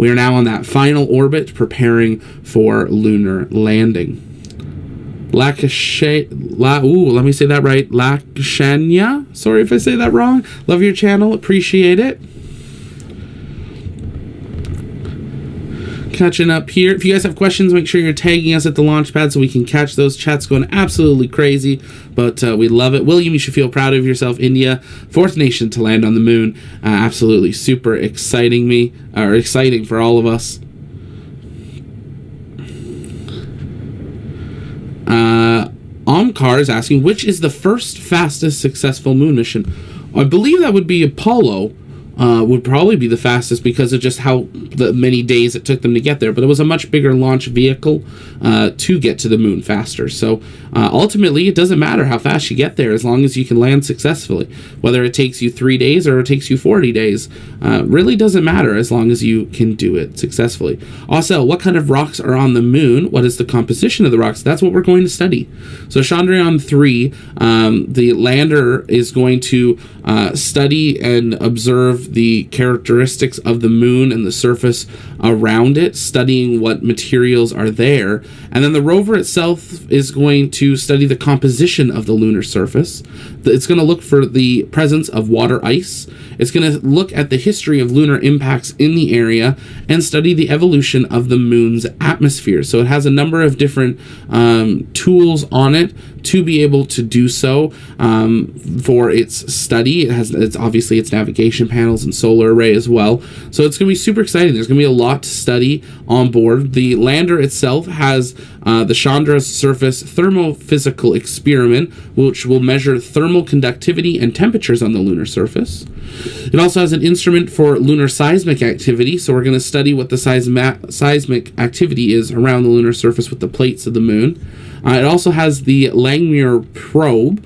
We are now on that final orbit, preparing for lunar landing. Let me say that right. Lakshanya. Sorry if I say that wrong. Love your channel. Appreciate it. Catching up here. If you guys have questions, make sure you're tagging us at the launch pad so we can catch those chats going absolutely crazy. But we love it. William, you should feel proud of yourself. India, fourth nation to land on the moon. Absolutely super exciting for all of us. Omkar is asking, which is the first fastest successful moon mission? I believe that would be Apollo. Would probably be the fastest because of just how many days it took them to get there. But it was a much bigger launch vehicle to get to the moon faster. So ultimately, it doesn't matter how fast you get there as long as you can land successfully. Whether it takes you 3 days or it takes you 40 days, really doesn't matter as long as you can do it successfully. Also, what kind of rocks are on the moon? What is the composition of the rocks? That's what we're going to study. So Chandrayaan-3, the lander is going to study and observe the characteristics of the moon and the surface around it, studying what materials are there. And then the rover itself is going to study the composition of the lunar surface. It's going to look for the presence of water ice. It's going to look at the history of lunar impacts in the area and study the evolution of the moon's atmosphere. So it has a number of different tools on it to be able to do so for its study. It's obviously its navigation panels and solar array as well. So it's going to be super exciting. There's going to be a lot to study on board. The lander itself has the Chandra's surface thermophysical experiment, which will measure thermal conductivity and temperatures on the lunar surface. It also has an instrument for lunar seismic activity, so we're going to study what the seismic activity is around the lunar surface with the plates of the moon. It also has the Langmuir probe,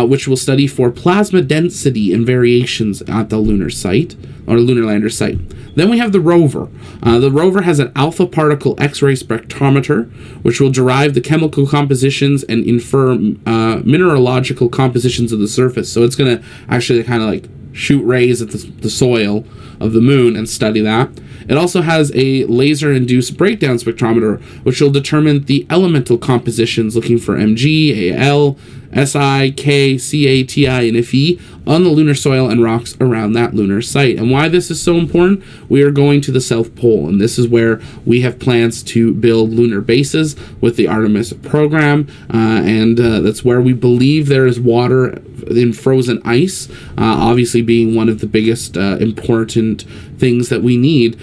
which will study for plasma density and variations at the lunar site, or lunar lander site. Then we have the rover. The rover has an alpha particle X-ray spectrometer, which will derive the chemical compositions and infer mineralogical compositions of the surface. So it's going to actually kind of like shoot rays at the soil of the moon and study that. It also has a laser-induced breakdown spectrometer, which will determine the elemental compositions, looking for Mg, Al, Si, K, Ca, Ti, and Fe on the lunar soil and rocks around that lunar site. And why this is so important, we are going to the South Pole, and this is where we have plans to build lunar bases with the Artemis program, and that's where we believe there is water in frozen ice, obviously being one of the biggest important things that we need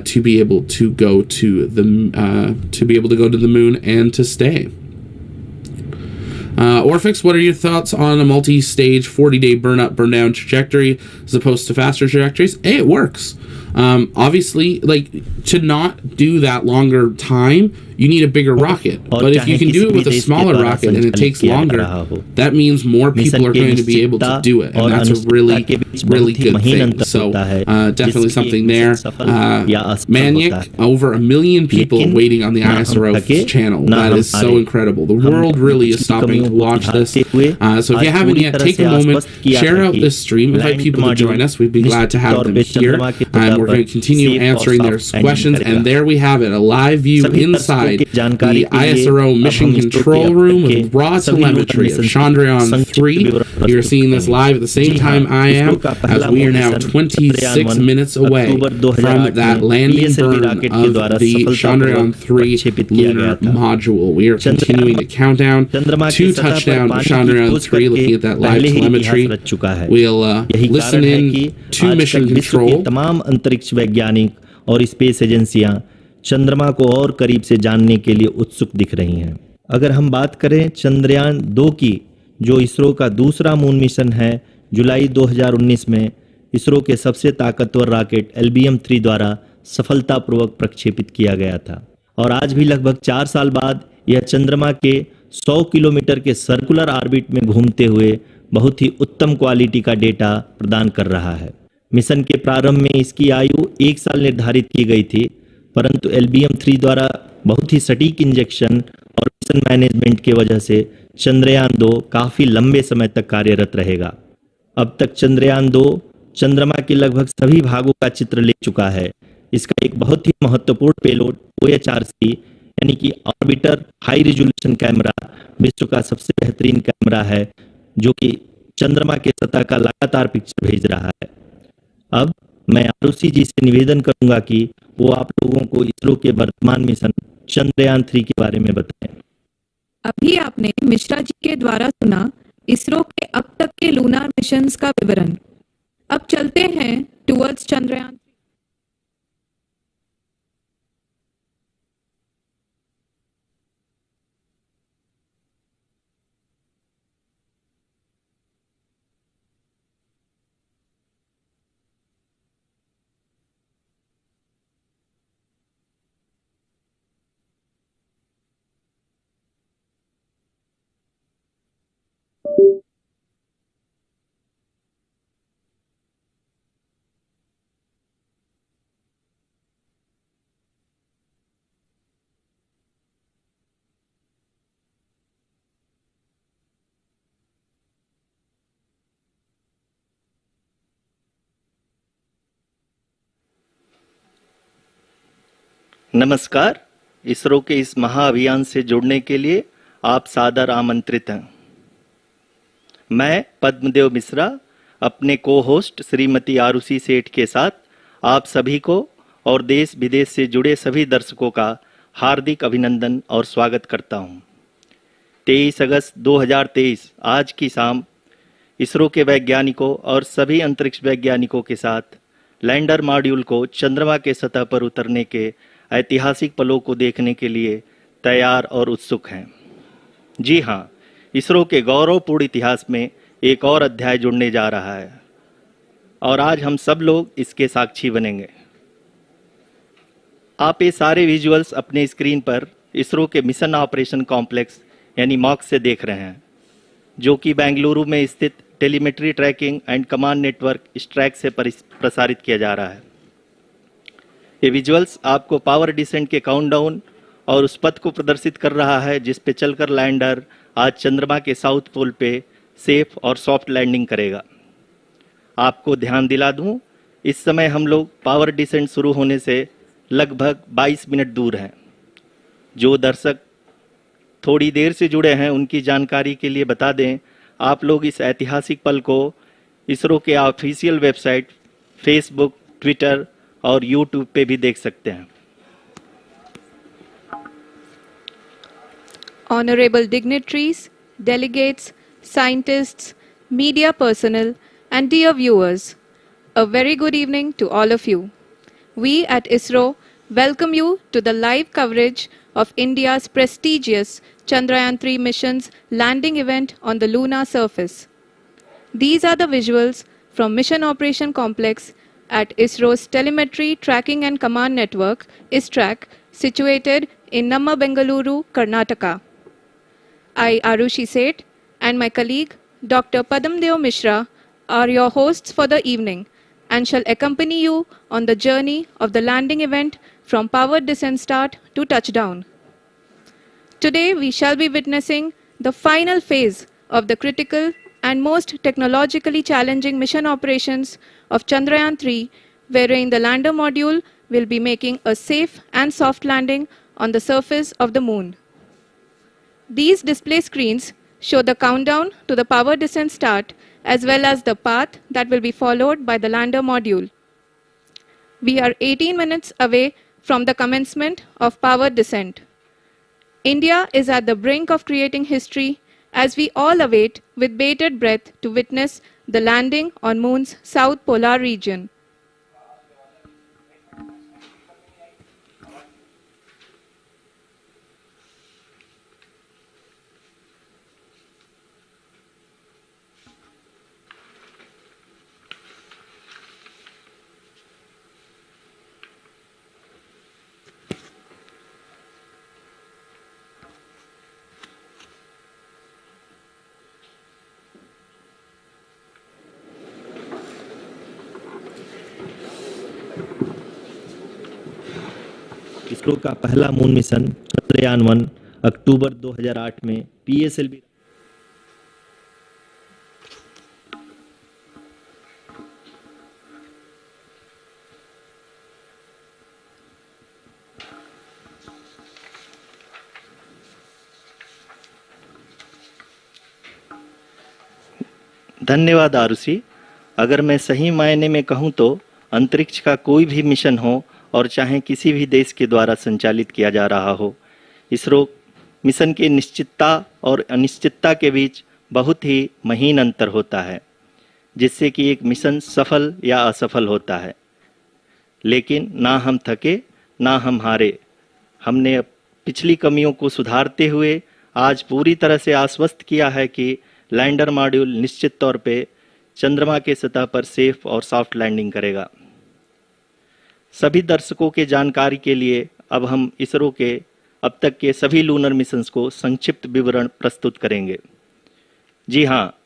to be able to go to the moon and to stay. Orphix, what are your thoughts on a multi-stage 40-day burn-up, burn-down trajectory as opposed to faster trajectories? Hey, it works. Obviously, like, to not do that longer time, you need a bigger rocket. But if you can do it with a smaller rocket and it takes longer, that means more people are going to be able to do it. And that's a really, really good thing. So definitely something there. Manyak, over 1 million people waiting on the ISRO channel. That is so incredible. The world really is stopping to watch this. So if you haven't yet, take a moment, share out this stream, invite people to join us. We'd be glad to have them here. And we're going to continue answering their questions. And there we have it, a live view inside the ISRO mission control room with raw telemetry of Chandrayaan-3. You're seeing this live at the same time I am, as we are now 26 minutes away from that landing burn of the Chandrayaan-3 lunar module. We are continuing to count down to touchdown of Chandrayaan-3, looking at that live telemetry. We'll listen in to mission control. तमाम अंतरिक्ष वैज्ञानिक और space एजेंसियां चंद्रमा को और करीब से जानने के लिए उत्सुक दिख रही हैं। अगर हम बात करें चंद्रयान 2 की, जो इसरो का दूसरा मून मिशन है, जुलाई 2019 में इसरो के सबसे ताकतवर रॉकेट LBM-3 द्वारा सफलतापूर्वक प्रक्षेपित किया गया था और आज भी लगभग 4 साल बाद यह चंद्रमा के 100 किलोमीटर के सर्कुलर ऑर्बिट में घूमते हुए बहुत ही उत्तम क्वालिटी का डेटा प्रदान कर रहा है। मिशन के प्रारंभ में इसकी आयु 1 साल निर्धारित की गई थी, परंतु LBM-3 द्वारा बहुत ही सटीक इंजेक्शन और मिशन मैनेजमेंट के वजह से चंद्रयान-2 काफ़ी लंबे समय तक कार्यरत रहेगा। अब तक चंद्रयान-2 चंद्रमा के लगभग सभी भागों का चित्र ले चुका है। इसका एक बहुत ही महत्वपूर्ण पेलोड OHRC यानी कि ऑर्बिटर हाई रिजोल्यूशन कैमरा विश्व का सबसे बेहतरीन कैमरा है, जो कि चंद्रमा के सतह का लगातार पिक्चर भेज रहा है। अब मैं आरुषि जी से निवेदन करूंगा कि वो आप लोगों को इसरो के वर्तमान मिशन चंद्रयान 3 के बारे में बताएं। अभी आपने मिश्रा जी के द्वारा सुना इसरो के अब तक के लूनार मिशंस का विवरण। अब चलते हैं टुवर्ड्स चंद्रयान। नमस्कार। इसरो के इस महाअभियान से जुड़ने के लिए आप सादर आमंत्रित हैं। मैं पद्मदेव मिश्रा अपने को होस्ट श्रीमती आरुषि सेठ के साथ आप सभी को और देश विदेश से जुड़े सभी दर्शकों का हार्दिक अभिनंदन और स्वागत करता हूं। 23 अगस्त 2023 आज की शाम इसरो के वैज्ञानिकों और सभी अंतरिक्ष वैज्ञानिकों के साथ लैंडर मॉड्यूल को चंद्रमा के सतह पर उतरने के ऐतिहासिक पलों को देखने के लिए तैयार और उत्सुक हैं। जी हाँ, इसरो के गौरवपूर्ण इतिहास में एक और अध्याय जुड़ने जा रहा है और आज हम सब लोग इसके साक्षी बनेंगे। आप ये सारे विजुअल्स अपने स्क्रीन पर इसरो के मिशन ऑपरेशन कॉम्प्लेक्स यानी मॉक से देख रहे हैं, जो कि बेंगलुरु में स्थित telemetry tracking and command network ISTRAC से प्रसारित किया जा रहा है। ये विजुअल्स आपको पावर डिसेंट के काउंटडाउन और उस पथ को प्रदर्शित कर रहा है जिस पे चलकर लैंडर आज चंद्रमा के साउथ पोल पे सेफ और सॉफ्ट लैंडिंग करेगा। आपको ध्यान दिला दूं, इस समय हम लोग पावर डिसेंट शुरू होने से लगभग 22 मिनट दूर हैं। जो दर्शक थोड़ी देर से जुड़े हैं उनकी जानकारी के लिए बता दें, आप लोग इस ऐतिहासिक पल को इसरो के ऑफिशियल वेबसाइट, फेसबुक, ट्विटर और यूट्यूब पे भी देख सकते हैं। Honorable dignitaries, delegates, scientists, media personnel, and dear viewers, a very good evening to all of you. We at ISRO welcome you to the live coverage of India's prestigious Chandrayaan-3 mission's landing event on the lunar surface. These are the visuals from Mission Operation Complex at ISRO's Telemetry Tracking and Command Network, ISTRAC, situated in Namma, Bengaluru, Karnataka. I, Arushi Seth, and my colleague, Dr. Padamdeo Mishra, are your hosts for the evening and shall accompany you on the journey of the landing event from powered descent start to touchdown. Today, we shall be witnessing the final phase of the critical and most technologically challenging mission operations of Chandrayaan-3, wherein the lander module will be making a safe and soft landing on the surface of the moon. These display screens show the countdown to the power descent start as well as the path that will be followed by the lander module. We are 18 minutes away from the commencement of power descent. India is at the brink of creating history as we all await with bated breath to witness the landing on Moon's south polar region. ISRO का पहला moon mission Chandrayaan one अक्टूबर 2008 में PSLV धन्यवाद आरुषि। अगर मैं सही मायने में कहूँ तो अंतरिक्ष का कोई भी मिशन हो और चाहे किसी भी देश के द्वारा संचालित किया जा रहा हो, इसरो मिशन की निश्चितता और अनिश्चितता के बीच बहुत ही महीन अंतर होता है, जिससे कि एक मिशन सफल या असफल होता है। लेकिन ना हम थके ना हम हारे। हमने पिछली कमियों को सुधारते हुए आज पूरी तरह से आश्वस्त किया है कि लैंडर मॉड्यूल निश्चित तौर पे चंद्रमा के सतह पर सेफ और सॉफ्ट लैंडिंग करेगा। सभी दर्शकों के जानकारी के लिए अब हम इसरो के अब तक के सभी लूनर मिशंस को संक्षिप्त विवरण प्रस्तुत करेंगे। जी हाँ,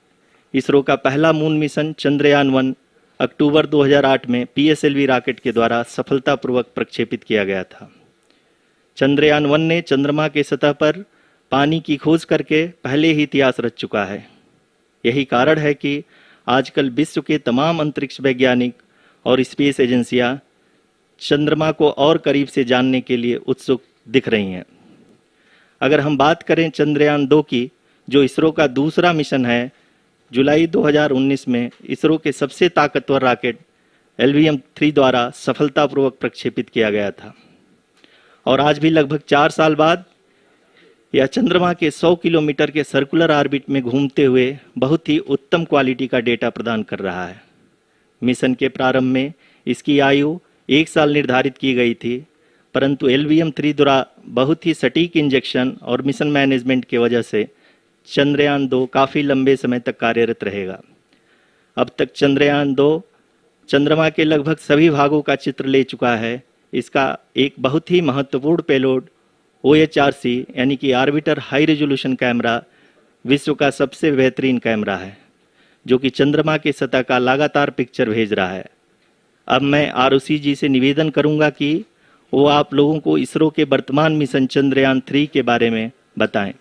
इसरो का पहला मून मिशन चंद्रयान-1 अक्टूबर 2008 में PSLV रॉकेट के द्वारा सफलतापूर्वक प्रक्षेपित किया गया था। चंद्रयान-1 ने चंद्रमा के सतह पर पानी की खोज करके पहले ही इतिहास रच चुका है। यही कारण है कि आजकल विश्व के तमाम अंतरिक्ष वैज्ञानिक और स्पेस एजेंसियां चंद्रमा को और करीब से जानने के लिए उत्सुक दिख रही हैं। अगर हम बात करें चंद्रयान-2 की, जो इसरो का दूसरा मिशन है, जुलाई 2019 में इसरो के सबसे ताकतवर रॉकेट LVM-3 द्वारा सफलतापूर्वक प्रक्षेपित किया गया था और आज भी लगभग 4 साल बाद यह चंद्रमा के 100 किलोमीटर के सर्कुलर ऑर्बिट में घूमते हुए बहुत ही उत्तम क्वालिटी का डेटा प्रदान कर रहा है। मिशन के प्रारंभ में इसकी आयु 1 साल निर्धारित की गई थी, परंतु LVM-3 द्वारा बहुत ही सटीक इंजेक्शन और मिशन मैनेजमेंट की वजह से चंद्रयान-2 काफ़ी लंबे समय तक कार्यरत रहेगा। अब तक चंद्रयान-2 चंद्रमा के लगभग सभी भागों का चित्र ले चुका है। इसका एक बहुत ही महत्वपूर्ण पेलोड OHRC यानी कि ऑर्बिटर हाई रेजोल्यूशन कैमरा विश्व का सबसे बेहतरीन कैमरा है, जो कि चंद्रमा के सतह का लगातार पिक्चर भेज रहा है। अब मैं आरुषि जी से निवेदन करूंगा कि वो आप लोगों को इसरो के वर्तमान मिशन चंद्रयान-3 के बारे में बताएं।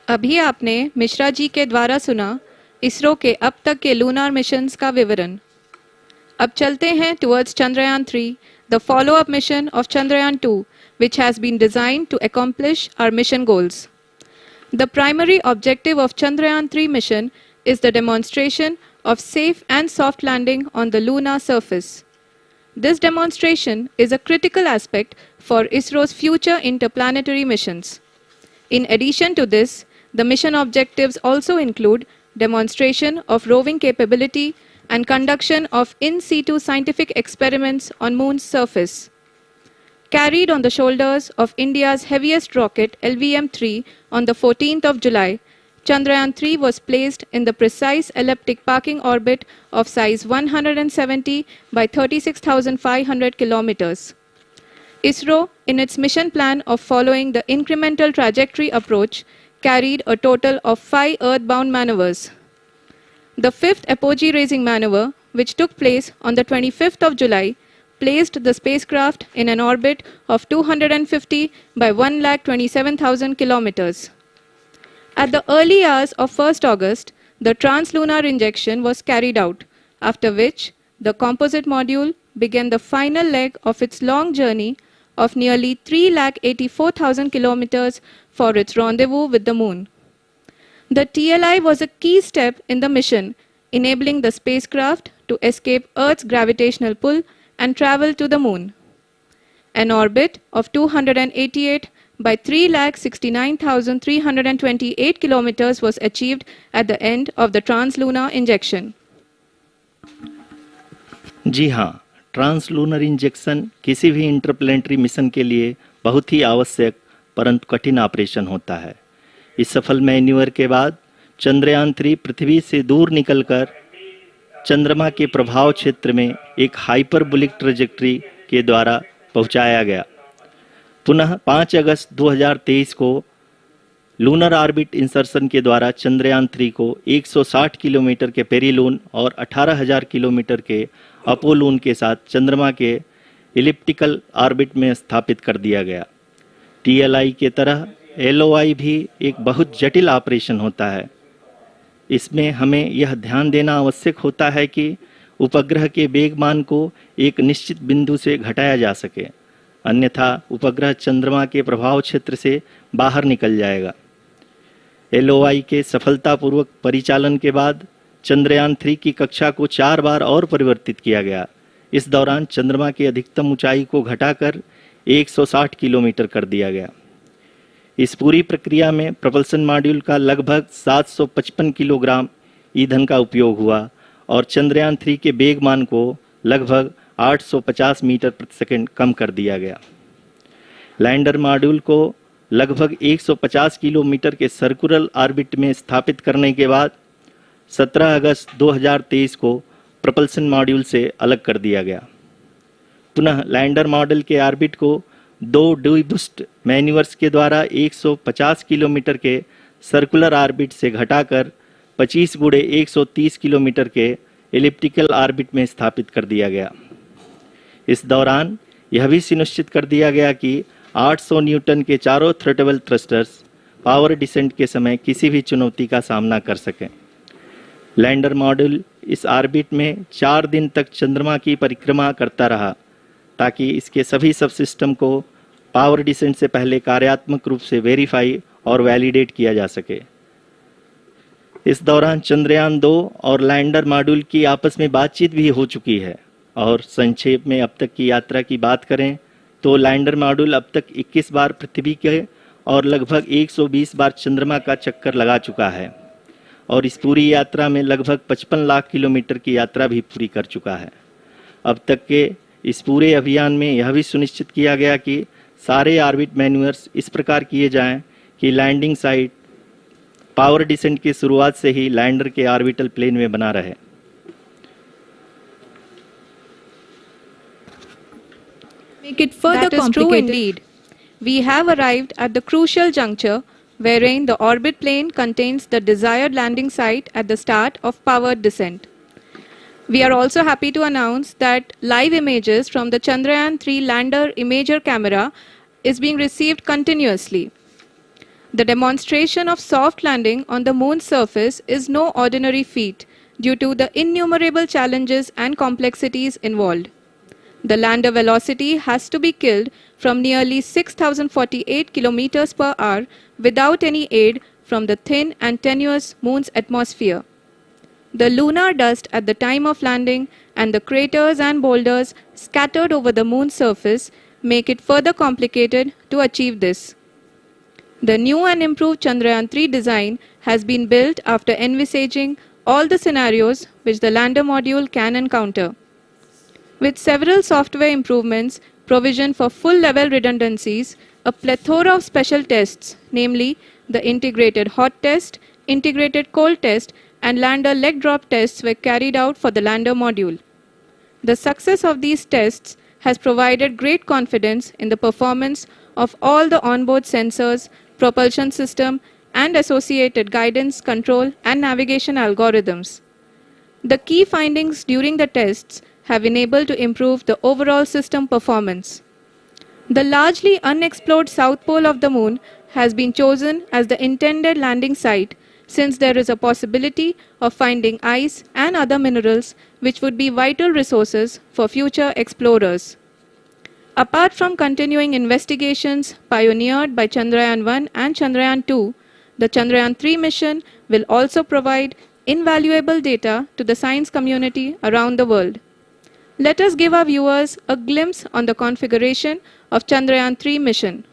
अभी आपने मिश्रा जी के द्वारा सुना इसरो के अब तक के लूनार मिशंस का विवरण। अब चलते हैं towards Chandrayaan-3, the follow-up mission of Chandrayaan-2, which has been designed to accomplish our mission goals. The primary objective of Chandrayaan-3 mission is the demonstration of safe and soft landing on the lunar surface. This demonstration is a critical aspect for ISRO's future interplanetary missions. In addition to this, the mission objectives also include demonstration of roving capability and conduction of in situ scientific experiments on Moon's surface. Carried on the shoulders of India's heaviest rocket LVM-3 on the 14th of July, Chandrayaan-3 was placed in the precise elliptic parking orbit of size 170 by 36,500 kilometers. ISRO, in its mission plan of following the incremental trajectory approach, carried a total of 5 earthbound maneuvers. The fifth apogee-raising maneuver, which took place on the 25th of July, placed the spacecraft in an orbit of 250 by 1,27,000 kilometers. At the early hours of 1st August, the translunar injection was carried out, after which the composite module began the final leg of its long journey of nearly 3,84,000 kilometers for its rendezvous with the Moon. The TLI was a key step in the mission, enabling the spacecraft to escape Earth's gravitational pull and travel to the Moon. An orbit of 288 by 3,69,328 kilometers was achieved at the end of the translunar injection. जी हाँ, translunar injection किसी भी interplanetary mission के लिए बहुत ही आवश्यक परंतु कठिन operation होता है। इस सफल मैन्यूवर के बाद चंद्रयान-3 पृथ्वी से दूर निकलकर चंद्रमा के प्रभाव क्षेत्र में एक हाइपरबोलिक ट्रेजेक्टरी के द्वारा पहुंचाया गया। पुनः 5 अगस्त 2023 को लूनर ऑर्बिट इंसर्शन के द्वारा चंद्रयान-3 को 160 किलोमीटर के पेरीलून और 18,000 किलोमीटर के अपोलून के साथ चंद्रमा के इलिप्टिकल ऑर्बिट में स्थापित कर दिया गया। TLI के तरह LOI भी एक बहुत जटिल ऑपरेशन होता है। इसमें हमें यह ध्यान देना आवश्यक होता है कि उपग्रह के वेगमान को एक निश्चित बिंदु से घटाया जा सके, अन्यथा उपग्रह चंद्रमा के प्रभाव क्षेत्र से बाहर निकल जाएगा। LOI के सफलतापूर्वक परिचालन के बाद चंद्रयान-3 की कक्षा को 4 बार और परिवर्तित किया गया। इस दौरान चंद्रमा की अधिकतम ऊंचाई को घटाकर 160 किलोमीटर कर दिया गया। इस पूरी प्रक्रिया में प्रपल्सन मॉड्यूल का लगभग 755 किलोग्राम ईंधन का उपयोग हुआ और चंद्रयान-3 के वेगमान को लगभग 850 मीटर प्रति सेकंड कम कर दिया गया। लैंडर मॉड्यूल को लगभग 150 किलोमीटर के सर्कुलर ऑर्बिट में स्थापित करने के बाद 17 अगस्त 2023 को प्रपल्सन मॉड्यूल से अलग कर दिया गया। पुनः लैंडर मॉडल के ऑर्बिट को 2 डीबूस्ट मैन्यूवर्स के द्वारा 150 किलोमीटर के सर्कुलर ऑर्बिट से घटाकर 25 गुणे 130 किलोमीटर के एलिप्टिकल ऑर्बिट में स्थापित कर दिया गया। इस दौरान यह भी सुनिश्चित कर दिया गया कि 800 न्यूटन के चारों थ्रोटेबल थ्रस्टर्स पावर डिसेंट के समय किसी भी चुनौती का सामना कर सकें। लैंडर मॉड्यूल इस ऑर्बिट में 4 दिन तक चंद्रमा की परिक्रमा करता रहा ताकि इसके सभी सब सिस्टम को पावर डिसेंट से पहले कार्यात्मक रूप से वेरीफाई और वैलिडेट किया जा सके। इस दौरान चंद्रयान-2 और लैंडर मॉड्यूल की आपस में बातचीत भी हो चुकी है और संक्षेप में अब तक की यात्रा की बात करें तो लैंडर मॉड्यूल अब तक 21 बार पृथ्वी के और लगभग 120 बार चंद्रमा का चक्कर लगा चुका है और इस पूरी यात्रा में लगभग 55 लाख किलोमीटर की यात्रा भी पूरी कर चुका है। अब तक के इस पूरे अभियान में यह भी सुनिश्चित किया गया कि सारे ऑर्बिट मैन्यूवर्स इस प्रकार किए जाएं कि लैंडिंग साइट पावर डिसेंट की शुरुआत से ही लैंडर के ऑर्बिटल प्लेन में बना रहे। Make it further that is true indeed. We have arrived at the crucial juncture wherein the orbit plane contains the desired landing site at the start of powered descent. We are also happy to announce that live images from the Chandrayaan-3 lander imager camera is being received continuously. The demonstration of soft landing on the moon's surface is no ordinary feat due to the innumerable challenges and complexities involved. The lander velocity has to be killed from nearly 6,048 kilometers per hour without any aid from the thin and tenuous moon's atmosphere. The lunar dust at the time of landing and the craters and boulders scattered over the moon's surface make it further complicated to achieve this. The new and improved Chandrayaan-3 design has been built after envisaging all the scenarios which the lander module can encounter. With several software improvements, provision for full-level redundancies, a plethora of special tests, namely the integrated hot test, integrated cold test, and lander leg drop tests were carried out for the lander module. The success of these tests has provided great confidence in the performance of all the onboard sensors, propulsion system, and associated guidance, control, and navigation algorithms. The key findings during the tests have enabled to improve the overall system performance. The largely unexplored south pole of the moon has been chosen as the intended landing site since there is a possibility of finding ice and other minerals which would be vital resources for future explorers. Apart from continuing investigations pioneered by Chandrayaan-1 and Chandrayaan-2, the Chandrayaan-3 mission will also provide invaluable data to the science community around the world. Let us give our viewers a glimpse on the configuration of Chandrayaan-3 mission.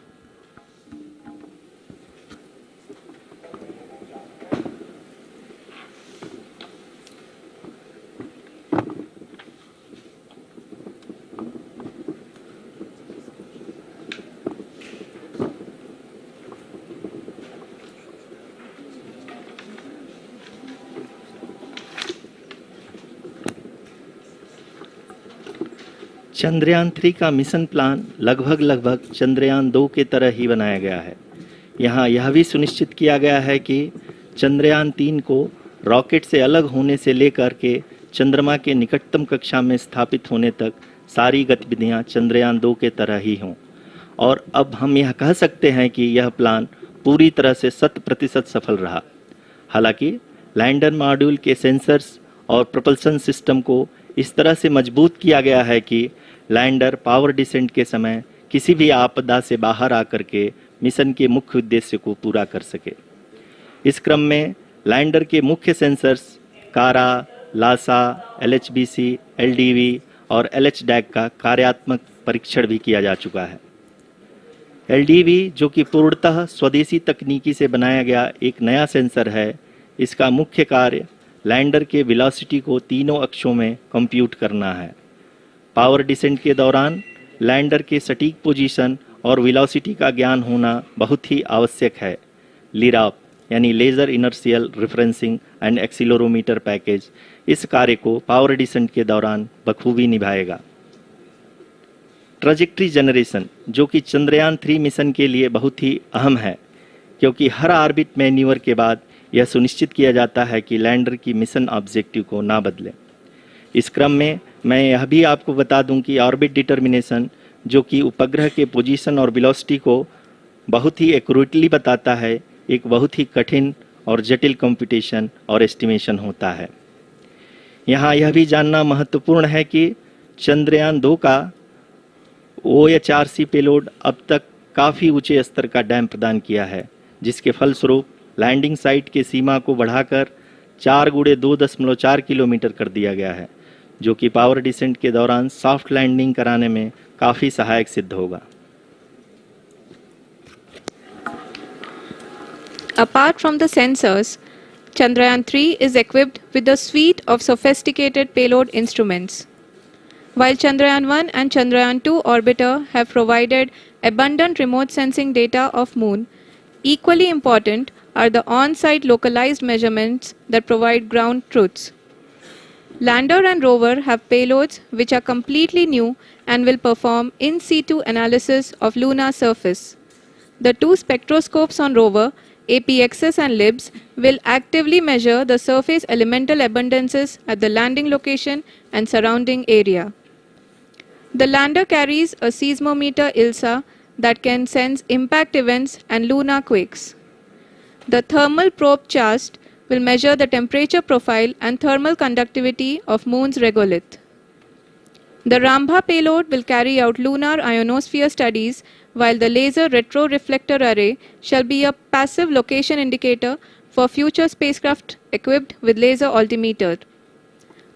Chandrayaan-3 का mission plan लगभग चंद्रयान-2 के तरह ही बनाया गया है। यहाँ यह भी सुनिश्चित किया गया है कि चंद्रयान-3 को रॉकेट से अलग होने से लेकर के चंद्रमा के निकटतम कक्षा में स्थापित होने तक सारी गतिविधियाँ चंद्रयान-2 के तरह ही हों। और अब हम यह कह सकते हैं कि यह प्लान पूरी तरह से 100% सफल रहा। हालांकि लैंडर मॉड्यूल के सेंसर्स और प्रोपल्शन सिस्टम को इस तरह से मजबूत किया गया है कि लैंडर पावर डिसेंट के समय किसी भी आपदा से बाहर आकर के मिशन के मुख्य उद्देश्य को पूरा कर सके। इस क्रम में लैंडर के मुख्य सेंसर्स कारा, लासा, LHBC, LDV और LHDAC का कार्यात्मक परीक्षण भी किया जा चुका है। LDV जो कि पूर्णतः स्वदेशी तकनीकी से बनाया गया एक नया सेंसर है, इसका मुख्य कार्य लैंडर के वेलोसिटी को तीनों अक्षों में कंप्यूट करना है। पावर डिसेंट के दौरान लैंडर के सटीक पोजीशन और वेलोसिटी का ज्ञान होना बहुत ही आवश्यक है। लिराप यानी laser inertial referencing and accelerometer package इस कार्य को पावर डिसेंट के दौरान बखूबी निभाएगा। ट्रैजेक्टरी जनरेशन जो कि चंद्रयान-3 मिशन के लिए बहुत ही अहम है, क्योंकि हर ऑर्बिट मैन्यूवर के बाद यह सुनिश्चित किया जाता है कि लैंडर की मिशन ऑब्जेक्टिव को ना बदले। इस क्रम में मैं यह भी आपको बता दूं कि ऑर्बिट डिटर्मिनेशन जो कि उपग्रह के पोजीशन और वेलोसिटी को बहुत ही एक्यूरेटली बताता है, एक बहुत ही कठिन और जटिल कंप्यूटेशन और एस्टिमेशन होता है। यहाँ यह भी जानना महत्वपूर्ण है कि चंद्रयान-2 का OHRC पेलोड अब तक काफ़ी ऊंचे स्तर का डैम प्रदान किया है, जिसके फलस्वरूप लैंडिंग साइट के सीमा को बढ़ाकर 4 × 2.4 किलोमीटर कर दिया गया है, जो कि पावर डिसेंट के दौरान सॉफ्ट लैंडिंग कराने में काफ़ी सहायक सिद्ध होगा। Apart from the sensors, Chandrayaan-3 is equipped with a suite of sophisticated payload instruments. While Chandrayaan-1 and Chandrayaan-2 orbiter have provided abundant remote sensing data of Moon, equally important are the on-site localized measurements that provide ground truths. Lander and rover have payloads which are completely new and will perform in situ analysis of lunar surface. The two spectroscopes on rover, APXS and LIBS, will actively measure the surface elemental abundances at the landing location and surrounding area. The lander carries a seismometer ILSA that can sense impact events and lunar quakes. The thermal probe CHAST will measure the temperature profile and thermal conductivity of Moon's regolith. The Rambha payload will carry out lunar ionosphere studies, while the laser retroreflector array shall be a passive location indicator for future spacecraft equipped with laser altimeter.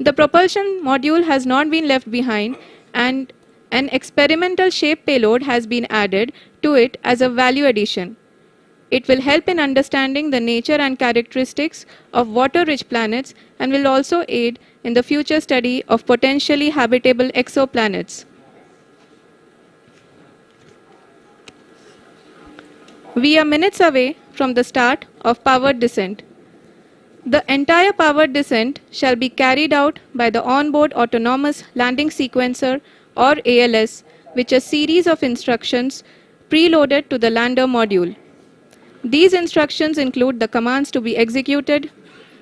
The propulsion module has not been left behind, and an experimental shape payload has been added to it as a value addition. It will help in understanding the nature and characteristics of water-rich planets and will also aid in the future study of potentially habitable exoplanets. We are minutes away from the start of powered descent. The entire powered descent shall be carried out by the onboard autonomous landing sequencer or ALS, which is a series of instructions preloaded to the lander module. These instructions include the commands to be executed,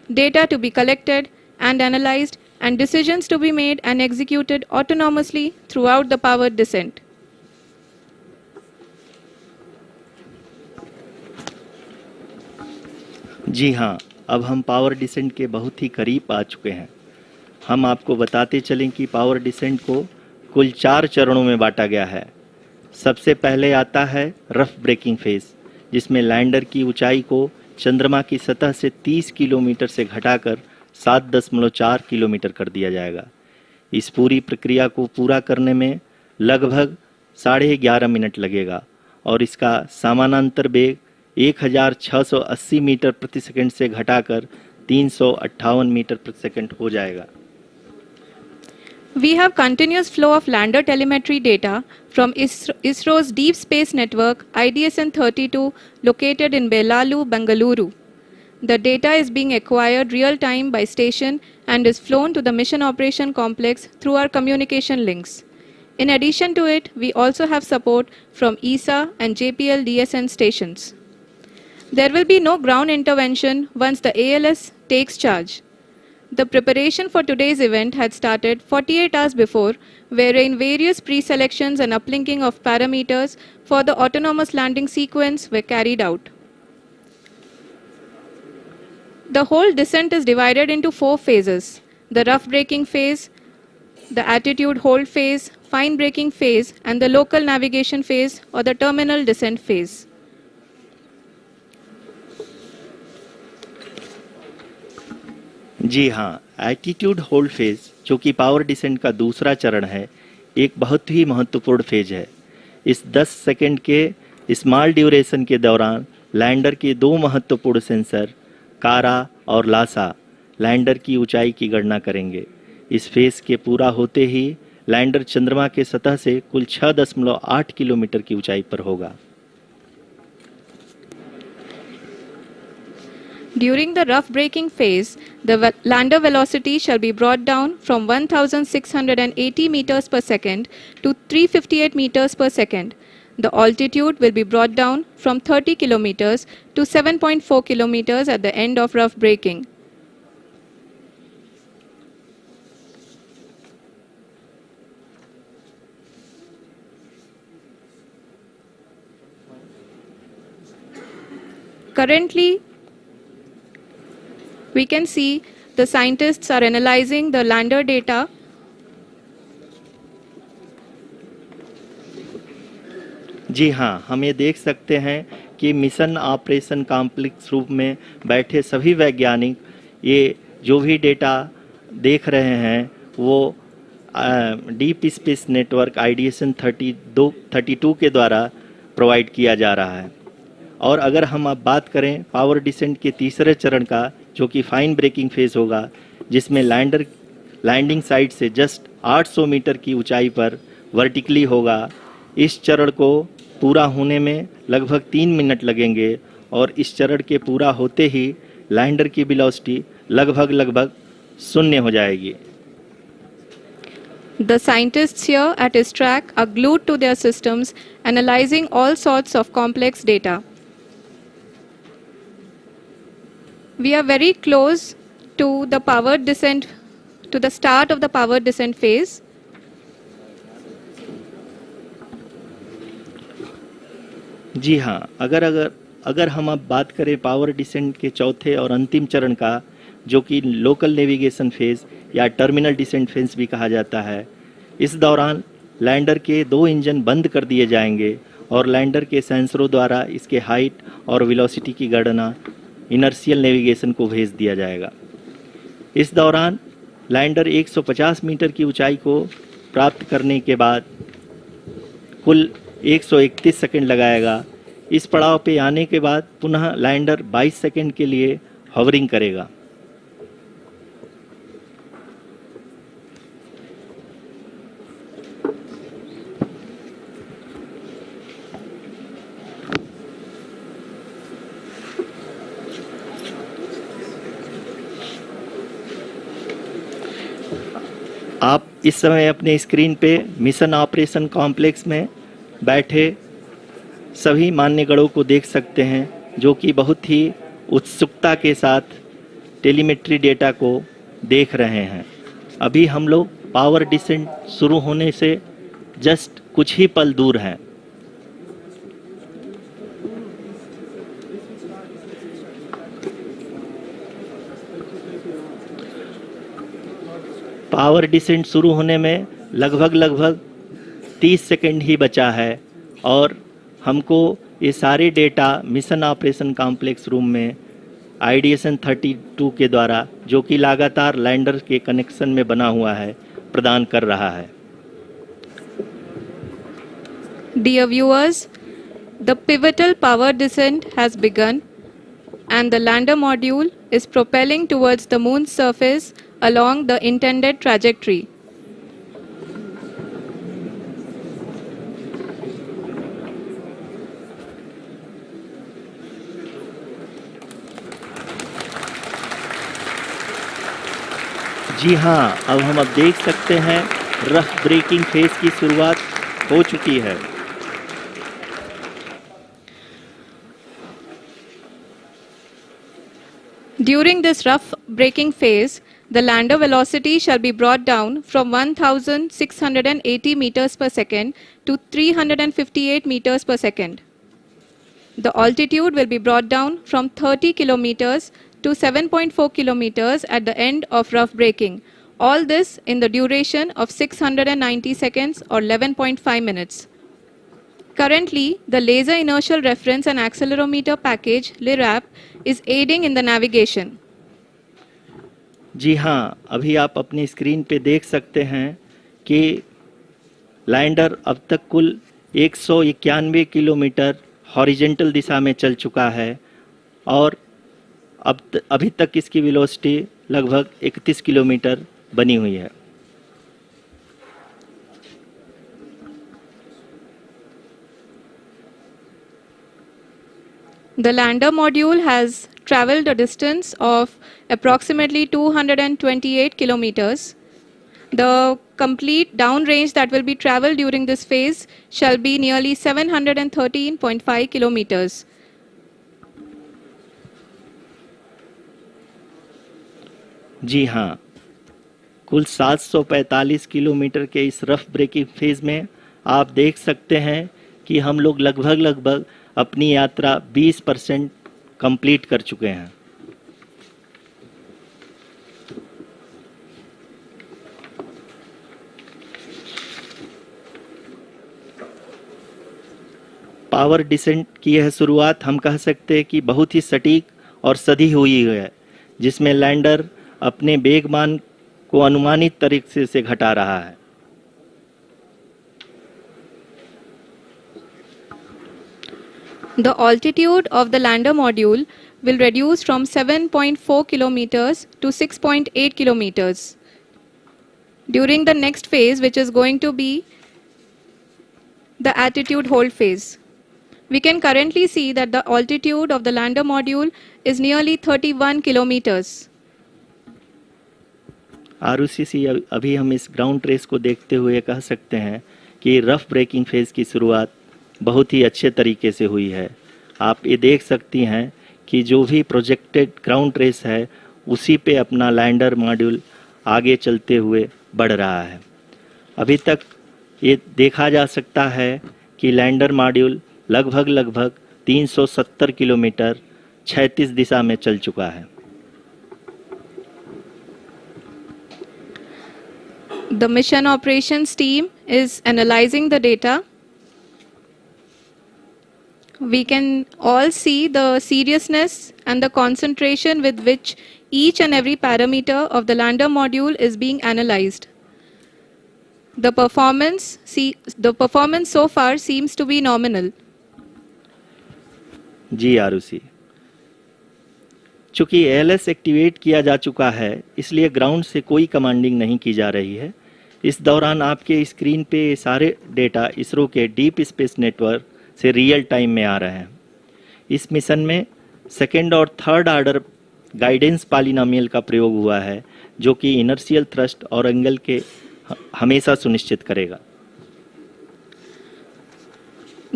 data to be collected and analyzed, and decisions to be made and executed autonomously throughout the powered descent. जी हाँ, अब हम power descent के बहुत ही करीब आ चुके हैं। हम आपको बताते चलें कि पावर डिसेंट को कुल 4 चरणों में बांटा गया है। सबसे पहले आता है रफ ब्रेकिंग फेज, जिसमें लैंडर की ऊंचाई को चंद्रमा की सतह से 30 किलोमीटर से घटाकर 7.4 किलोमीटर कर दिया जाएगा। इस पूरी प्रक्रिया को पूरा करने में लगभग 11.5 मिनट लगेगा और इसका समानांतर वेग 1680 मीटर प्रति सेकंड से घटाकर 358 मीटर प्रति सेकंड हो जाएगा। We have continuous flow of lander telemetry data from ISRO's Deep Space Network IDSN-32 located in Bengaluru. The data is being acquired real-time by station and is flown to the Mission Operation Complex through our communication links. In addition to it, we also have support from ESA and JPL DSN stations. There will be no ground intervention once the ALS takes charge. The preparation for today's event had started 48 hours before, wherein various pre-selections and uplinking of parameters for the autonomous landing sequence were carried out. The whole descent is divided into 4 phases: the rough braking phase, the attitude hold phase, fine braking phase, and the local navigation phase or the terminal descent phase. जी हाँ, attitude hold phase जो कि power descent का दूसरा चरण है, एक बहुत ही महत्वपूर्ण फेज है। इस 10 सेकंड के स्मॉल ड्यूरेशन के दौरान लैंडर के दो महत्वपूर्ण सेंसर कारा और लासा लैंडर की ऊंचाई की गणना करेंगे। इस फेज के पूरा होते ही लैंडर चंद्रमा के सतह से कुल 6.8 किलोमीटर की ऊंचाई पर होगा। During the rough braking phase, the lander velocity shall be brought down from 1680 meters per second to 358 meters per second. The altitude will be brought down from 30 kilometers to 7.4 kilometers at the end of rough braking. Currently, we can see the scientists are analyzing the lander data. जी हाँ, हम ये देख सकते हैं कि mission operation complex रूप में बैठे सभी वैज्ञानिक ये जो भी डेटा देख रहे हैं वो डीप स्पेस नेटवर्क आईडीएसन 32 के द्वारा प्रोवाइड किया जा रहा है। और अगर हम अब बात करें पावर डिसेंट के तीसरे चरण का, जो कि फाइन ब्रेकिंग फेज होगा, जिसमें लैंडर लैंडिंग साइट से जस्ट 800 मीटर की ऊंचाई पर वर्टिकली होगा। इस चरण को पूरा होने में लगभग 3 मिनट लगेंगे और इस चरण के पूरा होते ही लैंडर की वेलोसिटी लगभग शून्य हो जाएगी। The scientists here at ISRO are glued to their systems, analyzing all sorts of complex data. We are very close to the power descent, to the start of the power descent phase. जी हाँ, अगर हम अब बात करें power descent के चौथे और अंतिम चरण का, जो कि लोकल नेविगेशन फेज या टर्मिनल डिसेंट फेज भी कहा जाता है, इस दौरान लैंडर के 2 इंजन बंद कर दिए जाएंगे और लैंडर के सेंसरों द्वारा इसके हाइट और वेलोसिटी की गणना इनर्शियल नेविगेशन को भेज दिया जाएगा। इस दौरान लैंडर 150 मीटर की ऊंचाई को प्राप्त करने के बाद कुल 131 सेकंड लगाएगा। इस पड़ाव पे आने के बाद पुनः लैंडर 22 सेकंड के लिए हवरिंग करेगा। आप इस समय अपने स्क्रीन पे मिशन ऑपरेशन कॉम्प्लेक्स में बैठे सभी मान्यगणों को देख सकते हैं, जो कि बहुत ही उत्सुकता के साथ टेलीमेट्री डेटा को देख रहे हैं। अभी हम लोग पावर डिसेंट शुरू होने से जस्ट कुछ ही पल दूर हैं। पावर डिसेंट शुरू होने में लगभग 30 सेकंड ही बचा है और हमको ये सारे data mission operation complex room में आईडीएसन 32 के द्वारा, जो कि लगातार लैंडर के कनेक्शन में बना हुआ है, प्रदान कर रहा है। Dear viewers, the pivotal power descent has begun and the lander module is propelling towards the moon's surface along the intended trajectory. जी हाँ, अब हम देख सकते हैं रफ ब्रेकिंग फेज की शुरुआत हो चुकी है। During this rough braking phase, the lander velocity shall be brought down from 1680 meters per second to 358 meters per second. The altitude will be brought down from 30 kilometers to 7.4 kilometers at the end of rough braking. All this in the duration of 690 seconds or 11.5 minutes. Currently, the Laser Inertial Reference and Accelerometer package, LIRAP, is aiding in the navigation. जी हाँ, अभी आप अपनी screen पे देख सकते हैं कि lander अब तक कुल 191 किलोमीटर हॉरिजेंटल दिशा में चल चुका है और अभी तक इसकी वेलोसिटी लगभग 31 किलोमीटर बनी हुई है। The lander module has traveled a distance of approximately 228 kilometers. The complete downrange that will be traveled during this phase shall be nearly 713.5 kilometers. जी हाँ, कुल 745 किलोमीटर के इस रफ ब्रेकिंग फेज में आप देख सकते हैं कि हम लोग लगभग अपनी यात्रा 20% कंप्लीट कर चुके हैं। पावर डिसेंट की यह शुरुआत हम कह सकते हैं कि बहुत ही सटीक और सधी हुई है, जिसमें लैंडर अपने वेगमान को अनुमानित तरीके से घटा रहा है। The altitude of the lander module will reduce from 7.4 kilometers to 6.8 kilometers during the next phase, which is going to be the attitude hold phase. We can currently see that the altitude of the lander module is nearly 31 kilometers. Arushi, अभी हम इस ground race को देखते हुए कह सकते हैं कि रफ ब्रेकिंग फेज की शुरुआत बहुत ही अच्छे तरीके से हुई है। आप ये देख सकती हैं कि जो भी प्रोजेक्टेड ग्राउंड रेस है उसी पे अपना लैंडर मॉड्यूल आगे चलते हुए बढ़ रहा है। अभी तक ये देखा जा सकता है कि लैंडर मॉड्यूल लगभग 370 किलोमीटर 36 दिशा में चल चुका है। The mission operations team is analyzing the data. We can all see the seriousness and the concentration with which each and every parameter of the lander module is being analyzed. The performance so far seems to be nominal. जी आरुषि, चूंकि ALS activate किया जा चुका है इसलिए ground से कोई commanding नहीं की जा रही है। इस दौरान आपके स्क्रीन पे सारे डेटा इसरो के डीप स्पेस नेटवर्क से रियल टाइम में आ रहे हैं। इस मिशन में सेकेंड और थर्ड ऑर्डर गाइडेंस पॉलिनोमियल का प्रयोग हुआ है, जो कि इनर्शियल थ्रस्ट और एंगल के हमेशा सुनिश्चित करेगा।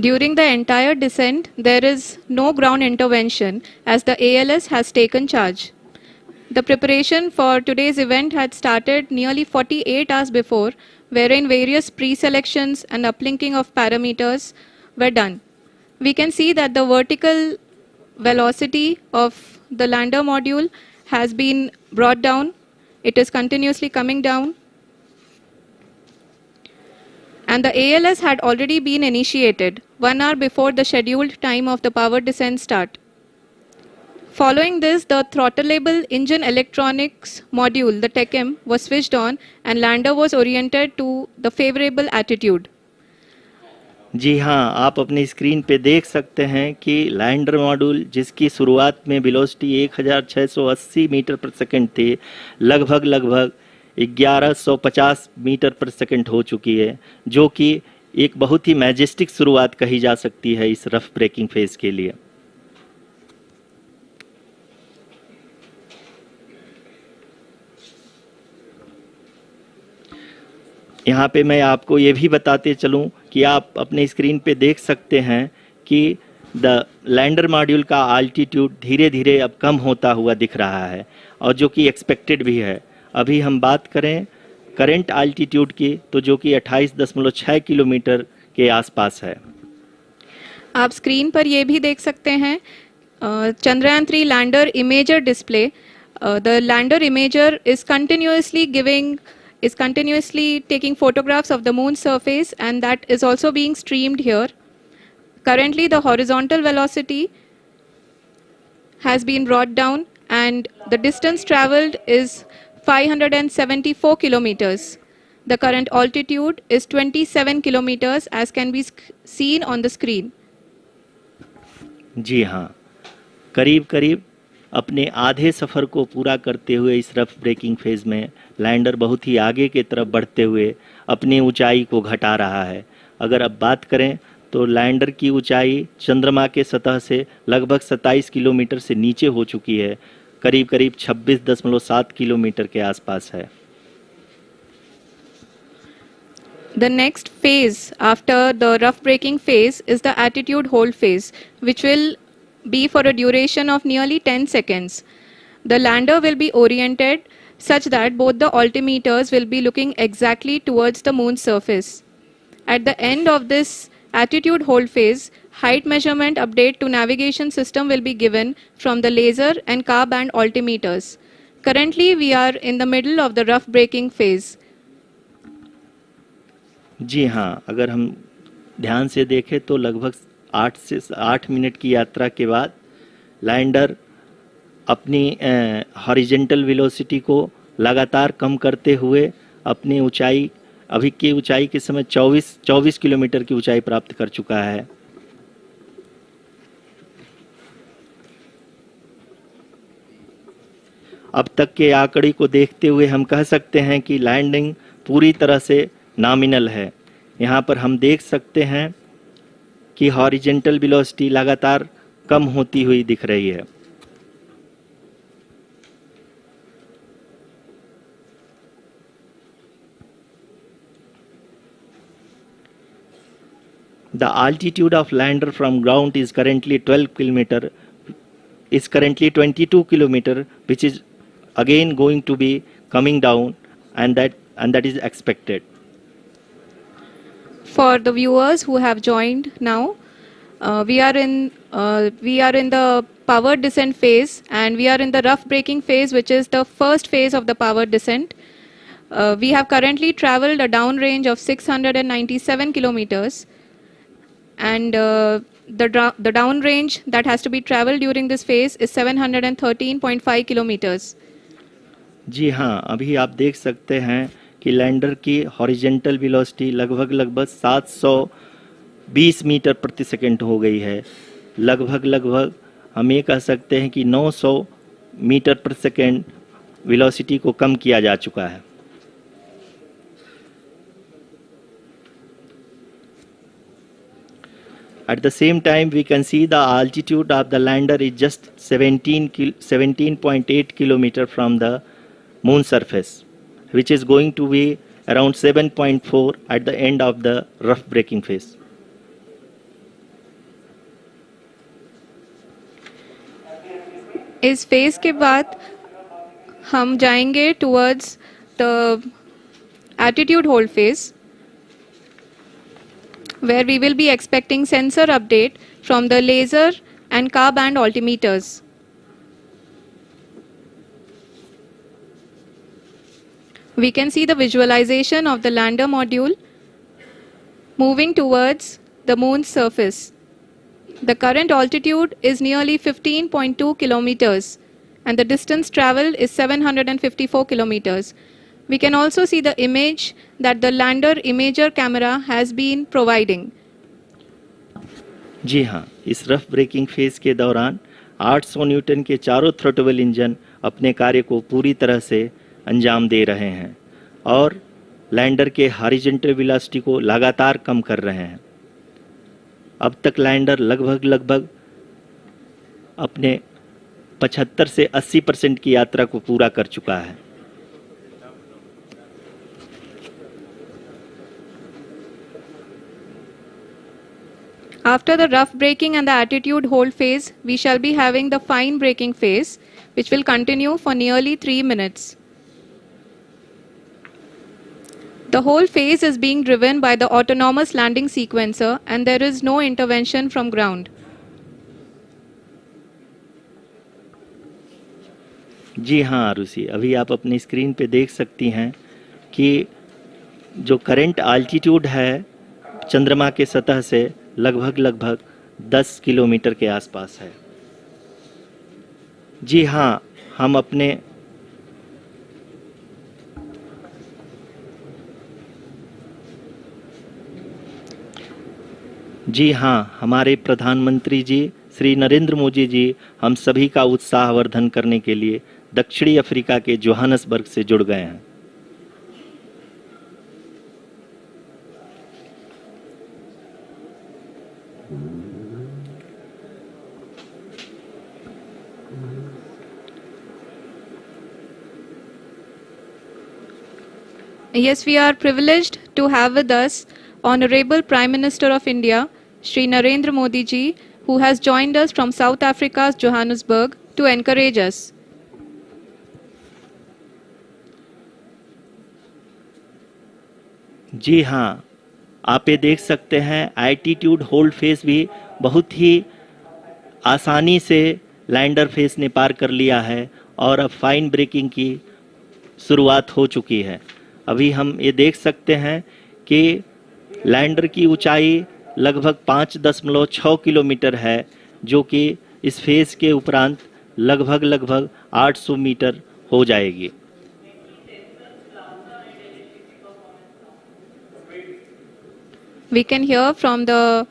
During the entire descent, there is no ground intervention as the ALS has taken charge. The preparation for today's event had started nearly 48 hours before, wherein various pre-selections and uplinking of parameters were done. We can see that the vertical velocity of the lander module has been brought down. It is continuously coming down. And the ALS had already been initiated 1 hour before the scheduled time of the power descent start. Following this, the throttleable engine electronics module, the TECM, was switched on and lander was oriented to the favorable attitude. जी हाँ, आप अपनी screen पे देख सकते हैं कि lander module जिसकी शुरुआत में वेलोसिटी 1680 मीटर पर सेकंड थी, लगभग 1150 मीटर पर सेकंड हो चुकी है, जो कि एक बहुत ही मैजेस्टिक शुरुआत कही जा सकती है इस रफ ब्रेकिंग फेज के लिए। यहाँ पे मैं आपको ये भी बताते चलूँ कि आप अपने स्क्रीन पे देख सकते हैं कि द लैंडर मॉड्यूल का आल्टीट्यूड धीरे धीरे अब कम होता हुआ दिख रहा है, और जो कि एक्सपेक्टेड भी है। अभी हम बात करें करंट आल्टीट्यूड की, तो जो कि 28.6 किलोमीटर के आसपास है। आप स्क्रीन पर ये भी देख सकते हैं Chandrayaan-3 lander imager display. The lander imager is continuously taking photographs of the moon's surface, and that is also being streamed here. Currently, the horizontal velocity has been brought down and the distance traveled is 574 kilometers. The current altitude is 27 kilometers as can be seen on the screen. जी हाँ, करीब करीब अपने आधे सफ़र को पूरा करते हुए इस रफ ब्रेकिंग फेज में लैंडर बहुत ही आगे की तरफ बढ़ते हुए अपनी ऊंचाई को घटा रहा है। अगर अब बात करें तो लैंडर की ऊंचाई चंद्रमा के सतह से लगभग 27 किलोमीटर से नीचे हो चुकी है, करीब करीब 26.7 किलोमीटर के आसपास है। The next phase after the rough braking phase is the attitude hold phase, which will be for a duration of nearly 10 seconds. The lander will be oriented such that both the altimeters will be looking exactly towards the moon's surface. At the end of this attitude hold phase, height measurement update to navigation system will be given from the laser and car band altimeters. Currently, we are in the middle of the rough braking phase. जी हाँ, अगर हम ध्यान से देखें तो लगभग 8 minute की यात्रा के बाद लैंडर अपनी हॉरिजेंटल वेलोसिटी को लगातार कम करते हुए अपनी ऊंचाई अभी की ऊंचाई के समय 24 किलोमीटर की ऊंचाई प्राप्त कर चुका है। अब तक के आंकड़े को देखते हुए हम कह सकते हैं कि लैंडिंग पूरी तरह से नॉमिनल है। यहाँ पर हम देख सकते हैं कि हॉरिजेंटल वेलोसिटी लगातार कम होती हुई दिख रही है। The altitude of lander from ground is currently 22 kilometer, which is again going to be coming down, and that is expected. For the viewers who have joined now, we are in the power descent phase, and we are in the rough braking phase, which is the first phase of the power descent. We have currently traveled a downrange of 697 kilometers, and the downrange that has to be traveled during this phase is 713.5 kilometers. जी हाँ, अभी आप देख सकते हैं कि lander की horizontal velocity लगभग 720 metre प्रति सेकंड हो गई है। लगभग हम ये कह सकते हैं कि 900 मीटर प्रति सेकंड वेलोसिटी को कम किया जा चुका है। At the same time, we can see the altitude of the lander is just 17.8 kilometer from the moon surface, which is going to be around 7.4 at the end of the rough braking phase. इस phase के बाद हम जाएंगे towards the attitude hold phase, where we will be expecting sensor update from the laser and car band altimeters. We can see the visualization of the lander module moving towards the moon's surface. The current altitude is nearly 15.2 kilometers, and the distance traveled is 754 kilometers. We can also see the image that the lander imager camera has been providing. जी हाँ, इस rough breaking phase के दौरान 800 Newton के चारों throttle engine अपने कार्य को पूरी तरह से अंजाम दे रहे हैं और लैंडर के हॉरिजॉन्टल वेलोसिटी को लगातार कम कर रहे हैं। अब तक लैंडर लगभग अपने 75 से 80% की यात्रा को पूरा कर चुका है। After the rough braking and the attitude hold phase, we shall be having the fine braking phase, which will continue for nearly 3 minutes. The whole phase is being driven by the autonomous landing sequencer, and there is no intervention from ground. जी हाँ आरुषि, अभी आप अपनी screen पे देख सकती हैं कि जो करंट आल्टीट्यूड है चंद्रमा के सतह से लगभग 10 किलोमीटर के आसपास है। जी हाँ, हम अपने जी हाँ, हमारे प्रधानमंत्री जी श्री नरेंद्र मोदी जी हम सभी का उत्साहवर्धन करने के लिए दक्षिणी अफ्रीका के जोहानसबर्ग से जुड़ गए हैं। Yes, we are privileged to have with us Honorable Prime Minister of India, Shri Narendra Modi ji, who has joined us from South Africa's Johannesburg to encourage us. जी हाँ, आप ये देख सकते हैं एल्टीट्यूड होल्ड फेस भी बहुत ही आसानी से लैंडर फेस ने पार कर लिया है और अब फाइन ब्रेकिंग की शुरुआत हो चुकी है। अभी हम ये देख सकते हैं कि लैंडर की ऊंचाई लगभग 5.6 किलोमीटर है, जो कि इस फेज के उपरांत लगभग 800 मीटर हो जाएगी। We can hear from the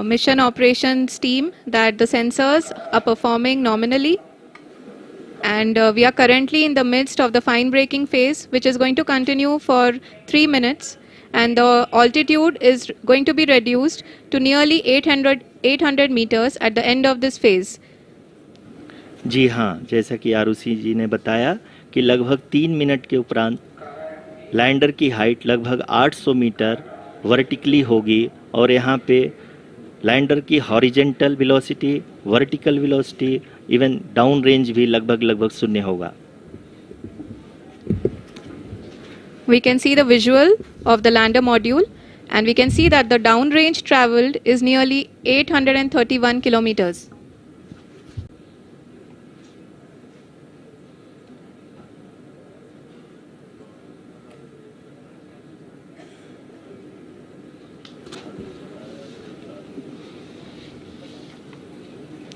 mission operations team that the sensors are performing nominally, and we are currently in the midst of the fine braking phase, which is going to continue for 3 minutes, and the altitude is going to be reduced to nearly 800 meters at the end of this phase. जी हाँ, जैसा कि आरुषि जी ने बताया कि लगभग 3 minute के उपरांत lander की हाइट लगभग 800 मीटर वर्टिकली होगी और यहाँ पे लैंडर की horizontal velocity, vertical velocity, even down range भी लगभग शून्य होगा। We can see the visual of the lander module, and we can see that the down range traveled is nearly 831 kilometers.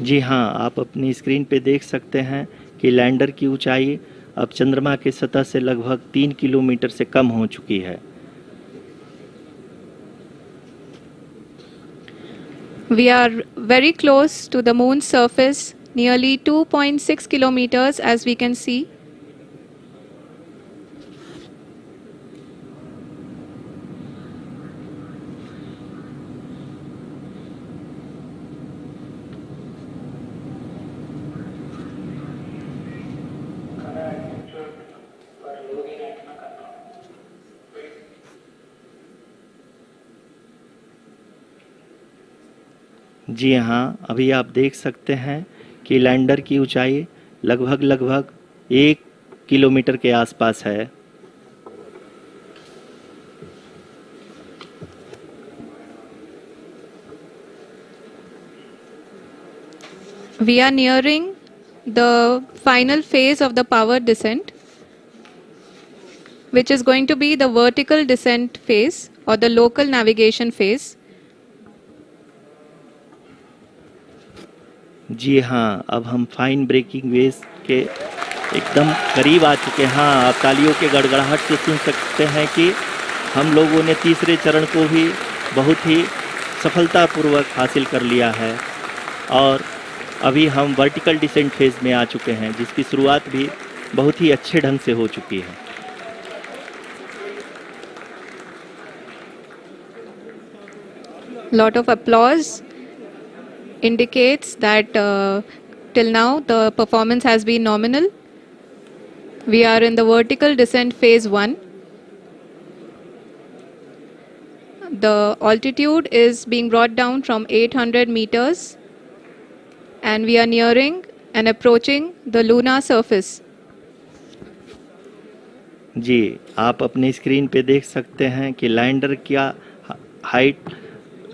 जी हाँ, आप अपनी स्क्रीन पे देख सकते हैं कि लैंडर की ऊंचाई अब चंद्रमा की सतह से लगभग 3 किलोमीटर से कम हो चुकी है। We are very close to the moon's surface, nearly 2.6 kilometers, as we can see. जी हाँ, अभी आप देख सकते हैं कि लैंडर की ऊंचाई लगभग 1 किलोमीटर के आसपास है। We are nearing the final phase of the power descent, which is going to be the vertical descent phase or the local navigation phase. जी हाँ, अब हम फाइन ब्रेकिंग वेव के एकदम करीब आ चुके हैं। हाँ, आप तालियों के गड़गड़ाहट से सुन सकते हैं कि हम लोगों ने तीसरे चरण को भी बहुत ही सफलतापूर्वक हासिल कर लिया है और अभी हम वर्टिकल डिसेंट फेज में आ चुके हैं, जिसकी शुरुआत भी बहुत ही अच्छे ढंग से हो चुकी है। Lot of applause indicates that till now the performance has been nominal. We are in the vertical descent phase 1. The altitude is being brought down from 800 meters, and we are nearing and approaching the lunar surface. जी, आप अपनी screen पे देख सकते हैं कि lander का height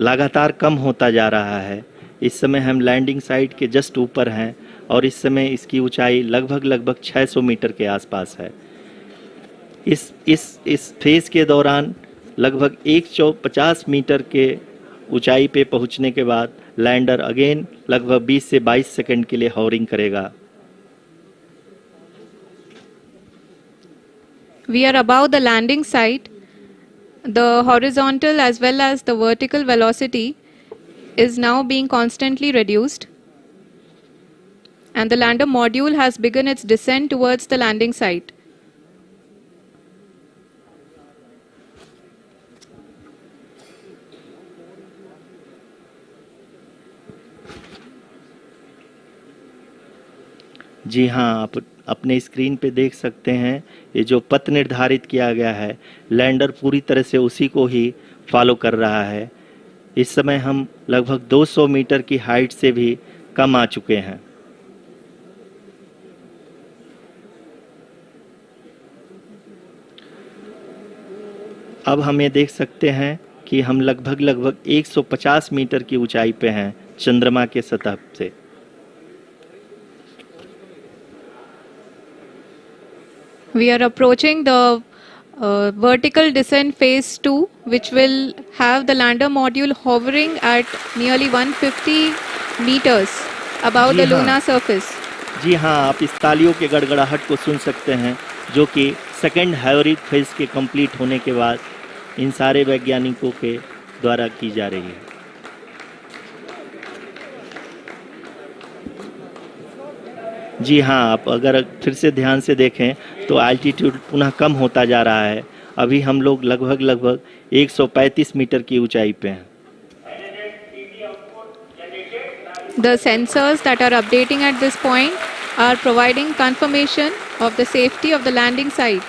लगातार कम होता जा रहा है। इस समय हम लैंडिंग साइट के जस्ट ऊपर हैं और इस समय इसकी ऊंचाई लगभग 600 मीटर के आसपास है। इस फेज के दौरान लगभग 150 मीटर के ऊंचाई पे पहुंचने के बाद लैंडर अगेन लगभग 20 से 22 सेकंड के लिए हॉवरिंग करेगा। We are above the landing site. The horizontal as well as the vertical velocity is now being constantly reduced, and the lander module has begun its descent towards the landing site. जी हाँ, आप अपने screen पे देख सकते हैं ये जो पथ निर्धारित किया गया है, लैंडर पूरी तरह से उसी को ही फॉलो कर रहा है। इस समय हम लगभग 200 मीटर की हाइट से भी कम आ चुके हैं। अब हम ये देख सकते हैं कि हम लगभग 150 मीटर की ऊंचाई पे हैं चंद्रमा के सतह से। We are approaching the vertical descent phase 2, which will have the lander module hovering at nearly 150 meters above the lunar surface. जी हाँ, आप इस तालियों के गड़गड़ाहट को सुन सकते हैं जो कि सेकेंड हैवरिक फेज के कंप्लीट होने के बाद इन सारे वैज्ञानिकों के द्वारा की जा रही है। जी हाँ, आप अगर फिर से ध्यान से देखें तो एल्टीट्यूड पुनः कम होता जा रहा है। अभी हम लोग लगभग 135 मीटर की ऊंचाई पे हैं। The sensors that are updating at this point are providing confirmation of the safety of the landing site.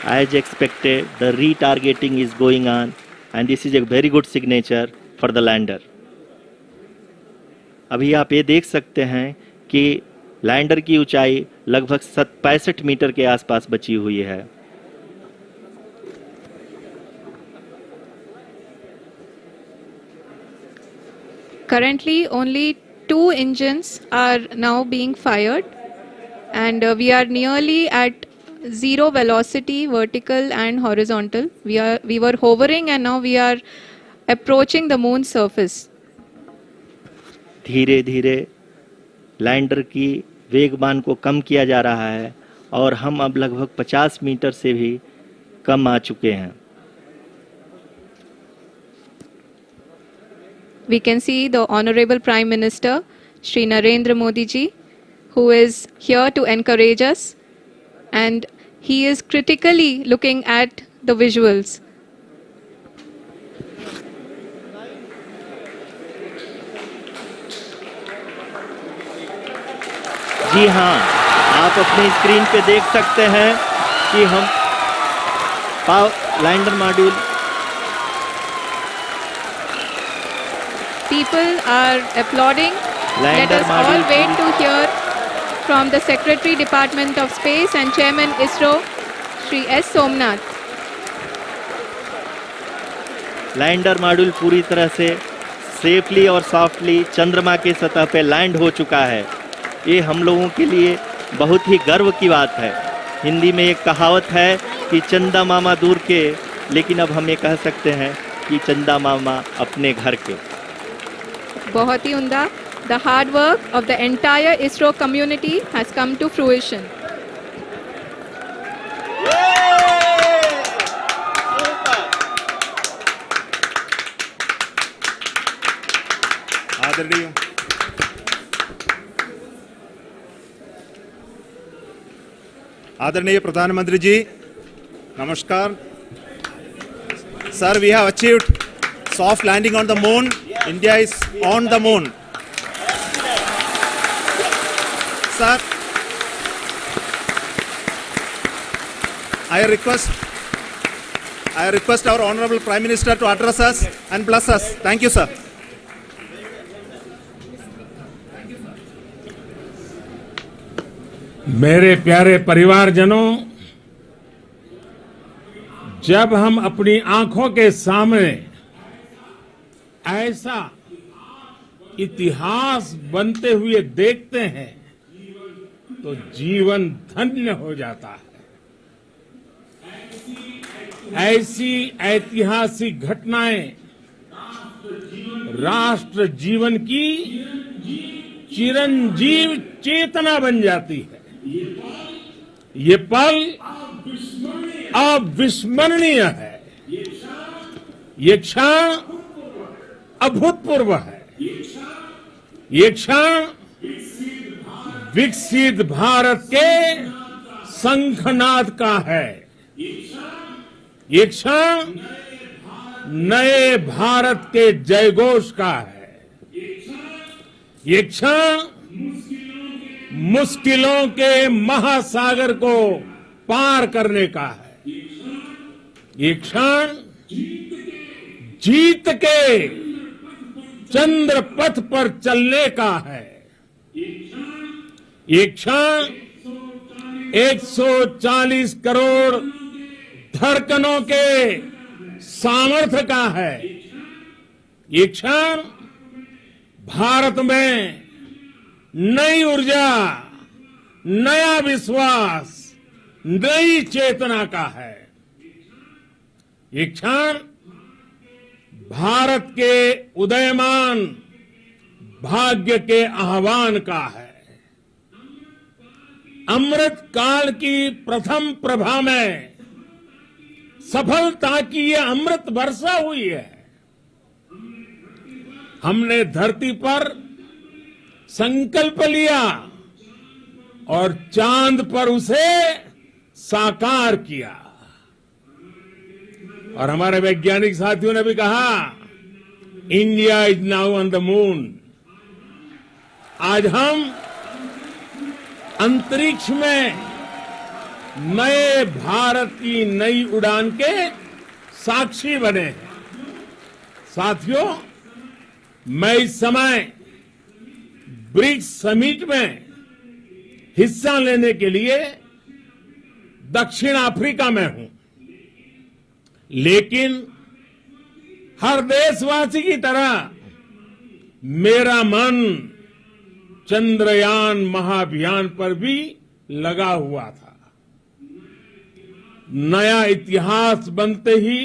As expected, the retargeting is going on and this is a very good signature for the lander. अभी आप ये देख सकते हैं कि lander की ऊंचाई लगभग 65 मीटर के आसपास बची हुई है। Currently, only 2 engines are now being fired, and we are nearly at zero velocity, vertical and horizontal. We were hovering, and now we are approaching the moon's surface. धीरे धीरे लैंडर की वेगमान को कम किया जा रहा है और हम अब लगभग 50 मीटर से भी कम आ चुके हैं। We can see the Honorable Prime Minister, Shri Narendra Modi ji, who is here to encourage us, and he is critically looking at the visuals. जी हाँ, आप अपनी स्क्रीन पे देख सकते हैं कि हम lander module People are applauding. Let Lander us all module wait to hear from the Secretary Department of Space and Chairman ISRO, Shri S. Somnath. Lander module पूरी तरह से सेफली और सॉफ्टली चंद्रमा के सतह पे लैंड हो चुका है। ये हम लोगों के लिए बहुत ही गर्व की बात है। हिंदी में एक कहावत है कि चंदा मामा दूर के, लेकिन अब हम ये कह सकते हैं कि चंदा मामा अपने घर के। बहुत ही उम्दा. The hard work of the entire ISRO community has come to fruition. आदरणीय प्रधानमंत्री जी, नमस्कार। Sir, we have achieved soft landing on the moon. India is on the moon. Sir, I request our Honorable Prime Minister to address us and bless us. Thank you, sir. मेरे प्यारे परिवारजनों, जब हम अपनी आंखों के सामने ऐसा इतिहास बनते हुए देखते हैं तो जीवन धन्य हो जाता है। ऐसी ऐतिहासिक घटनाएं राष्ट्र जीवन की चिरंजीव चेतना बन जाती है। ये पल अविस्मरणीय है। ये क्षण अभूतपूर्व है। ये क्षण विकसित भारत के शंखनाद का है। ये क्षण नए भारत के जयघोष का है। ये क्षण मुश्किलों के महासागर को पार करने का है। ये क्षण जीत के चंद्र पथ पर चलने का है। ये क्षण 140 करोड़ धड़कनों के सामर्थ्य का है। ये क्षण भारत में नई ऊर्जा, नया विश्वास, नई चेतना का है। ये क्षण भारत के उदयमान भाग्य के आह्वान का है। अमृत काल की प्रथम प्रभा में सफलता की यह अमृत वर्षा हुई है। हमने धरती पर संकल्प लिया और चांद पर उसे साकार किया। और हमारे वैज्ञानिक साथियों ने भी कहा, India is now on the moon. आज हम अंतरिक्ष में नए भारत की नई उड़ान के साक्षी बने हैं। साथियों, मैं इस समय ब्रिक्स समिट में हिस्सा लेने के लिए दक्षिण अफ्रीका में हूं, लेकिन हर देशवासी की तरह मेरा मन चंद्रयान महाअभियान पर भी लगा हुआ था। नया इतिहास बनते ही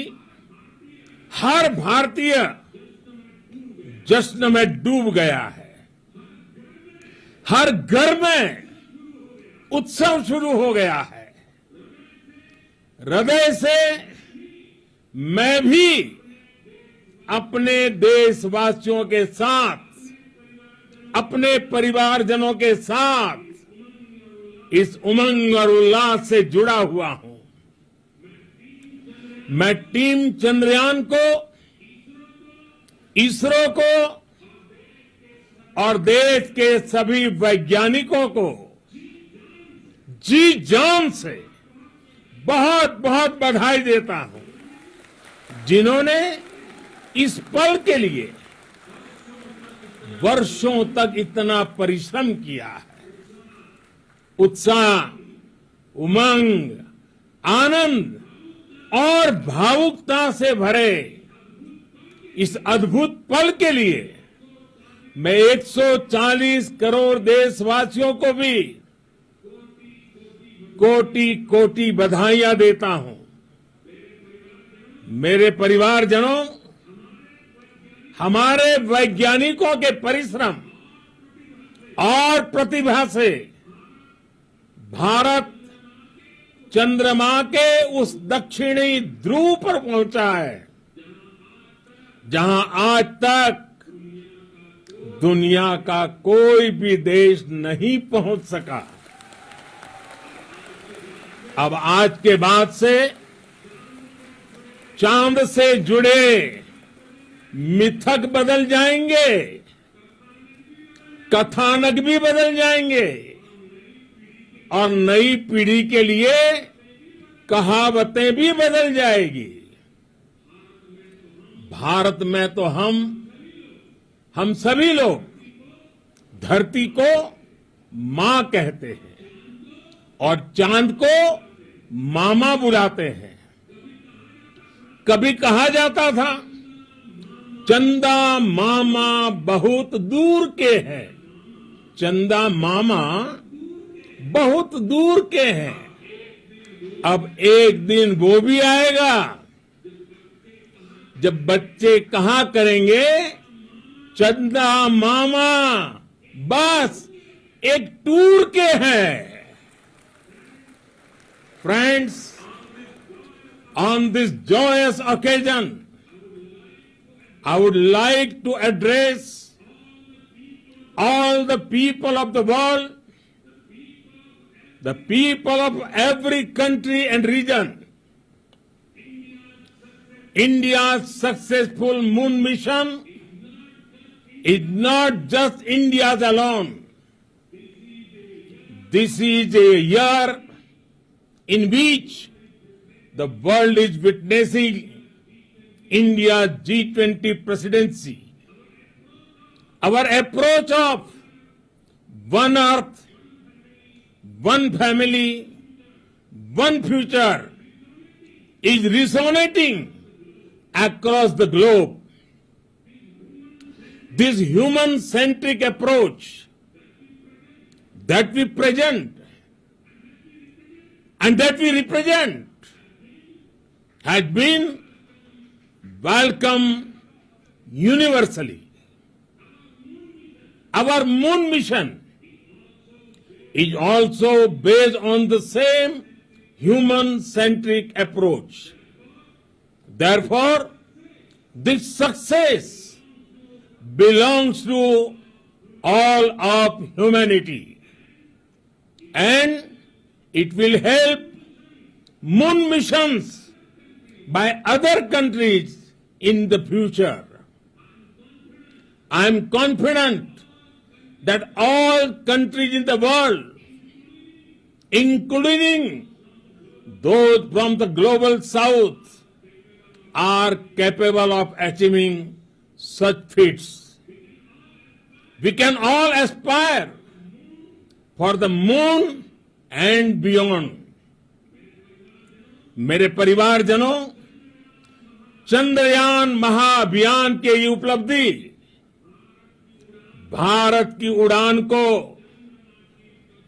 हर भारतीय जश्न में डूब गया है। हर घर में उत्सव शुरू हो गया है। हृदय से मैं भी अपने देशवासियों के साथ, अपने परिवारजनों के साथ इस उमंग और उल्लास से जुड़ा हुआ हूं। मैं टीम चंद्रयान को, इसरो को और देश के सभी वैज्ञानिकों को जी जान से बहुत बहुत बधाई देता हूं, जिन्होंने इस पल के लिए वर्षों तक इतना परिश्रम किया है। उत्साह, उमंग, आनंद और भावुकता से भरे इस अद्भुत पल के लिए मैं 140 करोड़ देशवासियों को भी कोटि कोटि बधाइयां देता हूं। मेरे परिवारजनों, हमारे वैज्ञानिकों के परिश्रम और प्रतिभा से भारत चंद्रमा के उस दक्षिणी ध्रुव पर पहुंचा है, जहां आज तक दुनिया का कोई भी देश नहीं पहुंच सका। अब आज के बाद से चांद से जुड़े मिथक बदल जाएंगे, कथानक भी बदल जाएंगे और नई पीढ़ी के लिए कहावतें भी बदल जाएगी। भारत में तो हम सभी लोग धरती को मां कहते हैं और चांद को मामा बुलाते हैं। कभी कहा जाता था, चंदा मामा बहुत दूर के हैं। चंदा मामा बहुत दूर के हैं। अब एक दिन वो भी आएगा जब बच्चे कहा करेंगे, चंदा मामा बस एक टूर के हैं। Friends, on this joyous occasion, I would like to address all the people of the world, the people of every country and region, India's successful moon mission is not just India's alone. This is a year in which the world is witnessing India's G20 presidency. Our approach of one earth, one family, one future is resonating across the globe. This human-centric approach that we present and that we represent has been welcomed universally. Our moon mission is also based on the same human-centric approach. Therefore, this success belongs to all of humanity, and it will help moon missions by other countries in the future. I am confident that all countries in the world, including those from the global south, are capable of achieving such feats. We can all aspire for the moon and beyond. मेरे परिवारजनों, चंद्रयान महाअभियान के ये उपलब्धि भारत की उड़ान को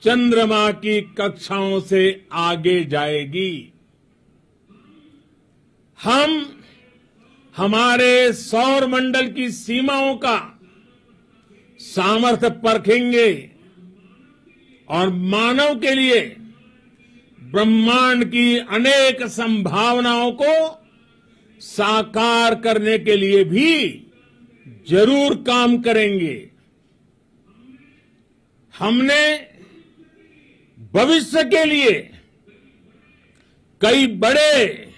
चंद्रमा की कक्षाओं से आगे जाएगी। हम हमारे सौर मंडल की सीमाओं का सामर्थ्य परखेंगे और मानव के लिए ब्रह्मांड की अनेक संभावनाओं को साकार करने के लिए भी जरूर काम करेंगे। हमने भविष्य के लिए कई बड़े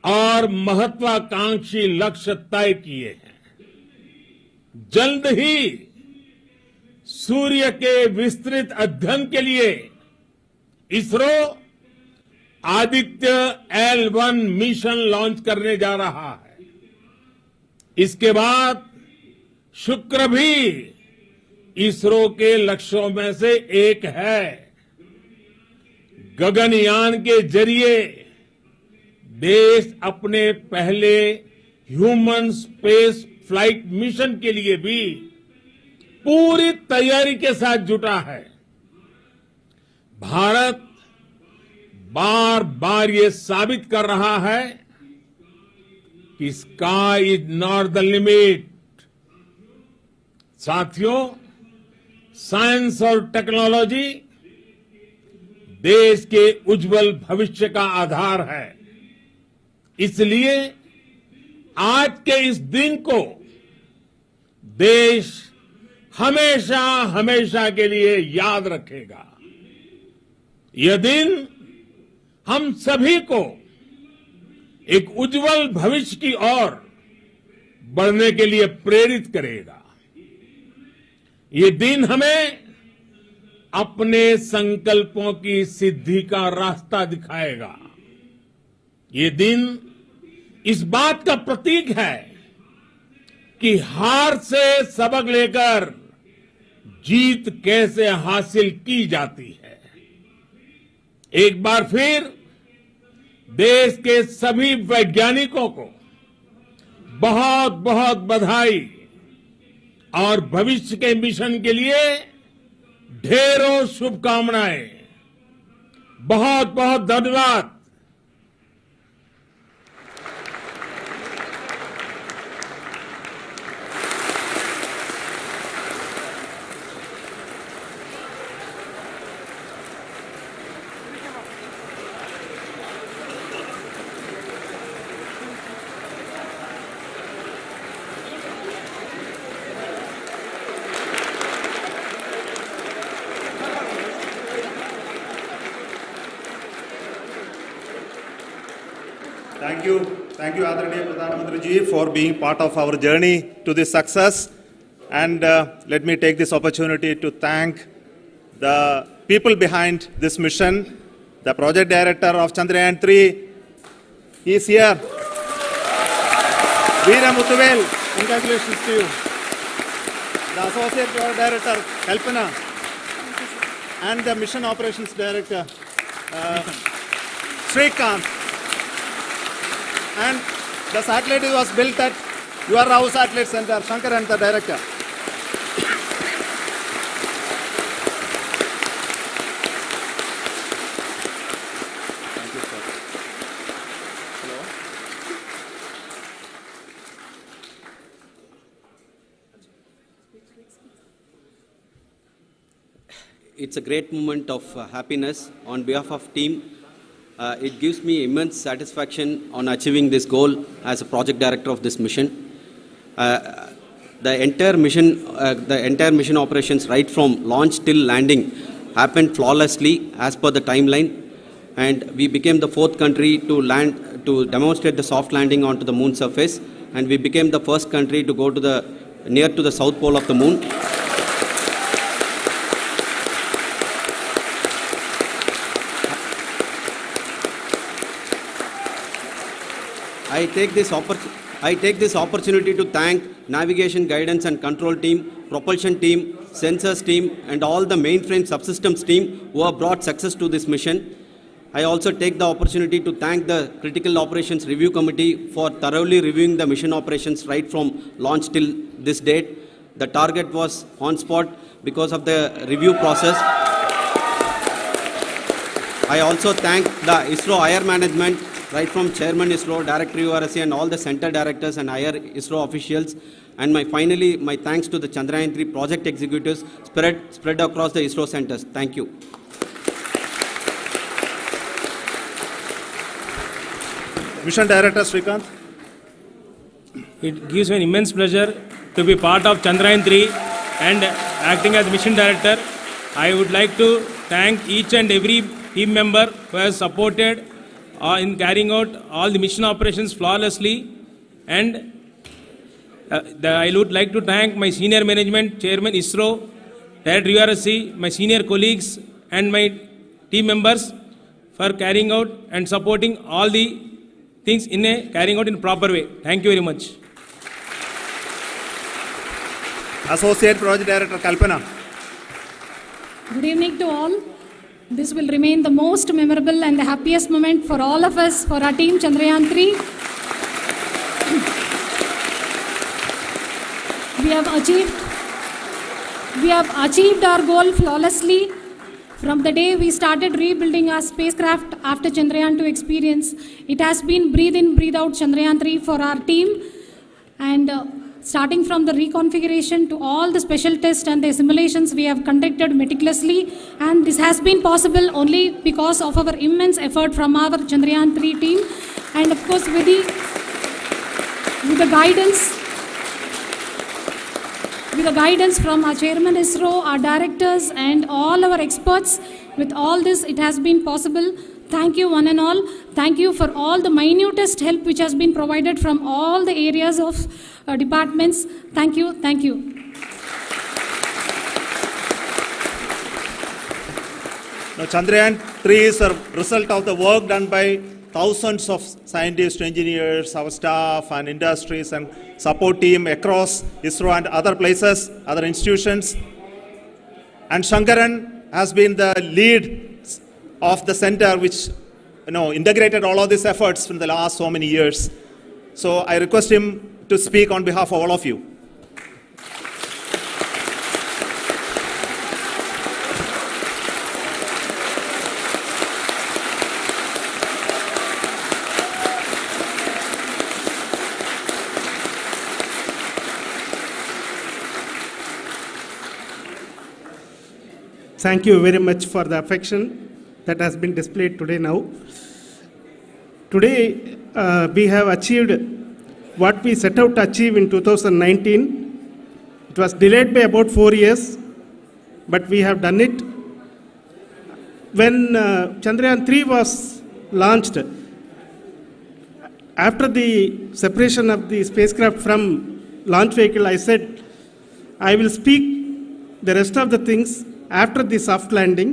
और महत्वाकांक्षी लक्ष्य तय किए हैं। जल्द ही सूर्य के विस्तृत अध्ययन के लिए ISRO Aditya L1 mission launch करने जा रहा है। इसके बाद शुक्र भी इसरो के लक्ष्यों में से एक है। गगनयान के जरिए देश अपने पहले ह्यूमन स्पेस फ्लाइट मिशन के लिए भी पूरी तैयारी के साथ जुटा है। भारत बार बार ये साबित कर रहा है कि sky is not the limit. साथियों, साइंस और टेक्नोलॉजी देश के उज्जवल भविष्य का आधार है। इसलिए आज के इस दिन को देश हमेशा हमेशा के लिए याद रखेगा। यह दिन हम सभी को एक उज्जवल भविष्य की ओर बढ़ने के लिए प्रेरित करेगा। ये दिन हमें अपने संकल्पों की सिद्धि का रास्ता दिखाएगा। ये दिन इस बात का प्रतीक है कि हार से सबक लेकर जीत कैसे हासिल की जाती है। एक बार फिर देश के सभी वैज्ञानिकों को बहुत बहुत बधाई और भविष्य के मिशन के लिए ढेरों शुभकामनाएं। बहुत बहुत धन्यवाद। Thank you, Adharaniya Pradhan Mantri ji, for being part of our journey to this success. And let me take this opportunity to thank the people behind this mission, the project director of Chandrayaan-3. He is here. Veera Muthuvel, congratulations to you. The associate project director, Kalpana, and the mission operations director, Srikanth. And the satellite was built at your house satellite center, Shankar and the director. Thank you, sir. Hello. It's a great moment of happiness on behalf of team. It gives me immense satisfaction on achieving this goal as a project director of this mission. The entire mission operations, right from launch till landing, happened flawlessly as per the timeline, and we became the fourth country to demonstrate the soft landing onto the moon surface, and we became the first country to go to near to the south pole of the moon. I take this opportunity to thank navigation, guidance and control team, propulsion team, sensors team and all the mainframe subsystems team who have brought success to this mission. I also take the opportunity to thank the Critical Operations Review Committee for thoroughly reviewing the mission operations right from launch till this date. The target was on spot because of the review process. I also thank the ISRO higher management, right from Chairman ISRO, Director URSC and all the center directors and higher ISRO officials. And finally, my thanks to the Chandrayaan-3 project executives spread across the ISRO centers. Thank you. Mission Director Srikanth. It gives me an immense pleasure to be part of Chandrayaan-3 and acting as Mission Director. I would like to thank each and every team member who has supported in carrying out all the mission operations flawlessly. And I would like to thank my senior management, Chairman ISRO, Director URSC, my senior colleagues and my team members for carrying out and supporting all the things carrying out in a proper way. Thank you very much. Associate Project Director Kalpana. Good evening to all. This will remain the most memorable and the happiest moment for all of us, for our team Chandrayaan-3. We have achieved our goal flawlessly. From the day we started rebuilding our spacecraft after Chandrayaan-2 experience, it has been breathe in, breathe out Chandrayaan-3 for our team. And starting from the reconfiguration to all the special tests and the simulations we have conducted meticulously. And this has been possible only because of our immense effort from our Chandrayaan-3 team. And of course, with the guidance from our Chairman ISRO, our directors and all our experts, with all this, it has been possible. Thank you one and all. Thank you for all the minutest help which has been provided from all the areas of departments. Thank you. Thank you. Now, Chandrayaan-3 is a result of the work done by thousands of scientists, engineers, our staff and industries and support team across ISRO and other places, other institutions. And Shankaran has been the lead of the center which integrated all of these efforts in the last so many years. So I request him to speak on behalf of all of you. Thank you very much for the affection that has been displayed today now. Today, we have achieved what we set out to achieve in 2019. It was delayed by about 4 years, but we have done it. When Chandrayaan-3 was launched, after the separation of the spacecraft from launch vehicle, I said, I will speak the rest of the things after the soft landing.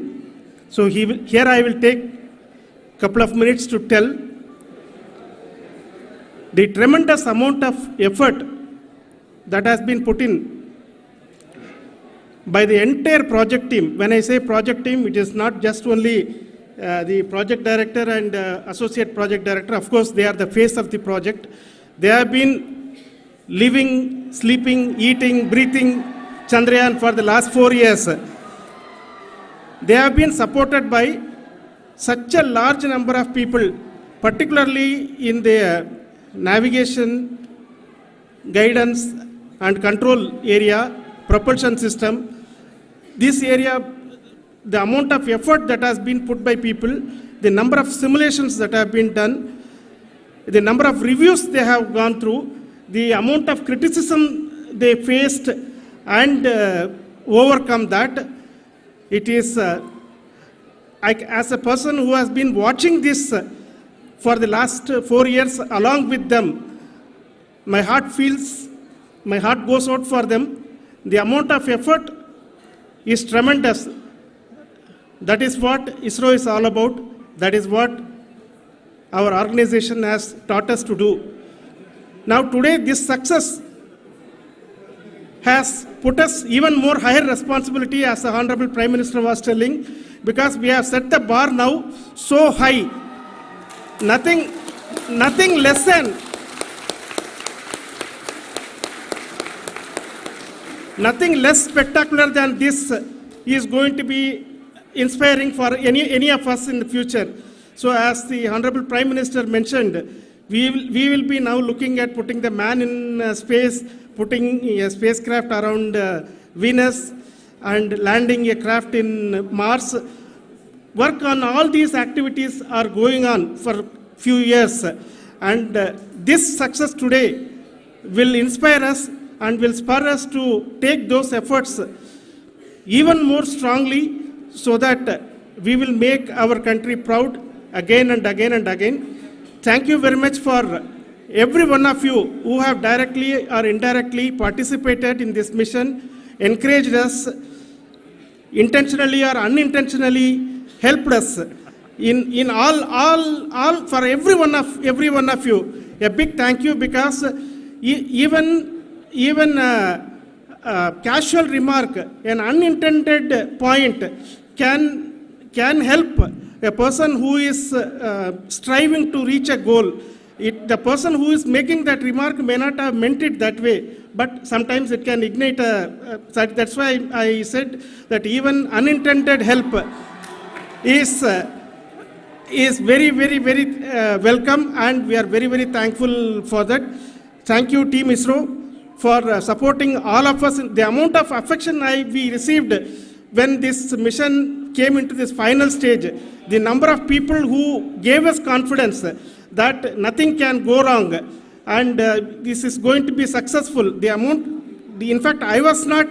So here I will take a couple of minutes to tell the tremendous amount of effort that has been put in by the entire project team. When I say project team, it is not just only the project director and associate project director. Of course, they are the face of the project. They have been living, sleeping, eating, breathing Chandrayaan for the last 4 years. They have been supported by such a large number of people, particularly in the navigation, guidance and control area, propulsion system. This area, the amount of effort that has been put by people, the number of simulations that have been done, the number of reviews they have gone through, the amount of criticism they faced and overcome that. It is, as a person who has been watching this for the last 4 years along with them, my heart goes out for them. The amount of effort is tremendous. That is what ISRO is all about. That is what our organization has taught us to do. Now today this success has put us even more higher responsibility, as the Honorable Prime Minister was telling, because we have set the bar now so high. Nothing less spectacular than this is going to be inspiring for any of us in the future. So as the Honorable Prime Minister mentioned, we will be now looking at putting the man in space, putting a spacecraft around Venus and landing a craft in Mars. Work on all these activities are going on for few years, and this success today will inspire us and will spur us to take those efforts even more strongly, so that we will make our country proud again and again and again. Thank you very much for every one of you who have directly or indirectly participated in this mission, encouraged us, intentionally or unintentionally helped us in all for every one of you. A big thank you, because even a casual remark, an unintended point can help a person who is striving to reach a goal. The person who is making that remark may not have meant it that way, but sometimes it can ignite that's why I said that even unintended help is very, very, very welcome, and we are very, very thankful for that. Thank you, Team ISRO, for supporting all of us. The amount of affection we received when this mission came into this final stage, the number of people who gave us confidence that nothing can go wrong and this is going to be successful. In fact, I was not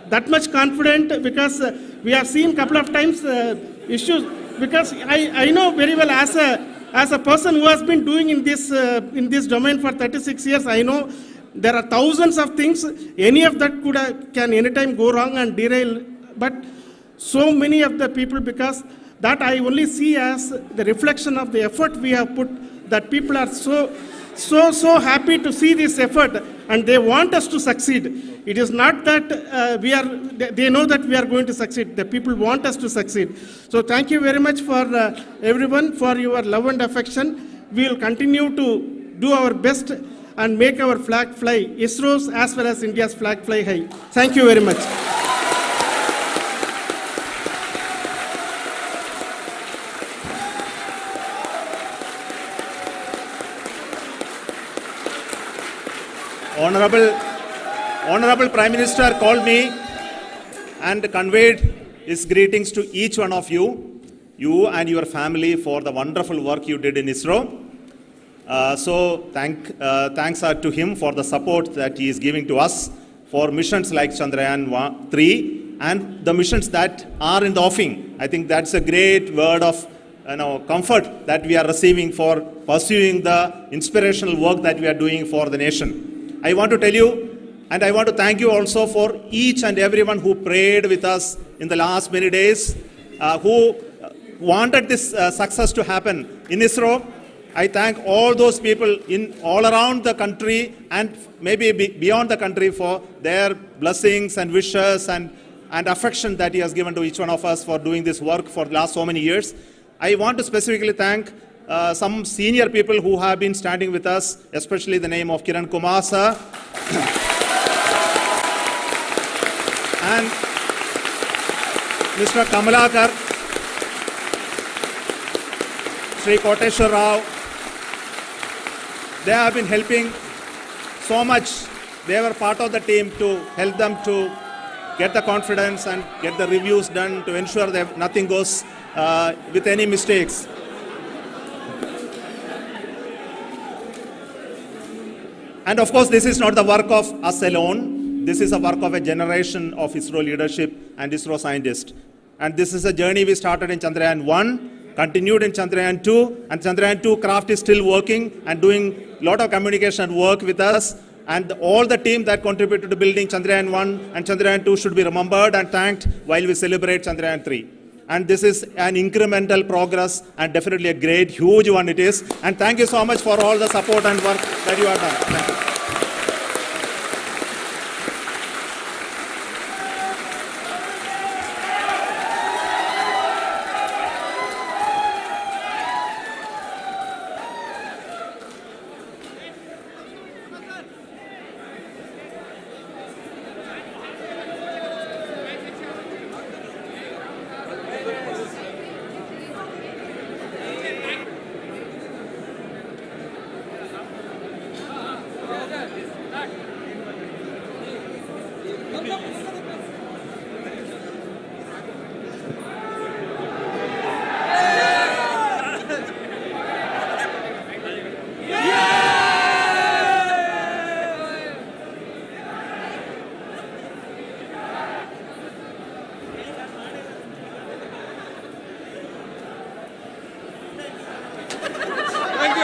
that much confident, because we have seen couple of times issues, because I know very well as a person who has been doing in this domain for 36 years, I know there are thousands of things. Any of that can anytime go wrong and derail. But so many of the people, because that I only see as the reflection of the effort we have put, that people are so happy to see this effort and they want us to succeed. It is not that they know that we are going to succeed. The people want us to succeed. So thank you very much for everyone for your love and affection. We will continue to do our best and make our flag fly, ISRO's as well as India's flag fly high. Thank you very much. Honorable Prime Minister called me and conveyed his greetings to each one of you and your family, for the wonderful work you did in ISRO. So thanks are to him for the support that he is giving to us for missions like Chandrayaan-3 and the missions that are in the offing. I think that's a great word of comfort that we are receiving for pursuing the inspirational work that we are doing for the nation. I want to tell you, and I want to thank you also for each and everyone who prayed with us in the last many days, who wanted this success to happen in ISRO. I thank all those people in all around the country and maybe beyond the country for their blessings and wishes and affection that he has given to each one of us for doing this work for the last so many years. I want to specifically thank some senior people who have been standing with us, especially the name of Kiran Kumar sir and Mr. Kamalakar, Sri Koteshwar Rao. They have been helping so much. They were part of the team to help them to get the confidence and get the reviews done to ensure that nothing goes with any mistakes. And of course, this is not the work of us alone. This is a work of a generation of ISRO leadership and ISRO scientists. And this is a journey we started in Chandrayaan-1, continued in Chandrayaan-2, and Chandrayaan-2 craft is still working and doing a lot of communication work with us. And all the team that contributed to building Chandrayaan-1 and Chandrayaan-2 should be remembered and thanked while we celebrate Chandrayaan-3. And this is an incremental progress and definitely a great, huge one it is. And thank you so much for all the support and work that you have done. Thank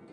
you.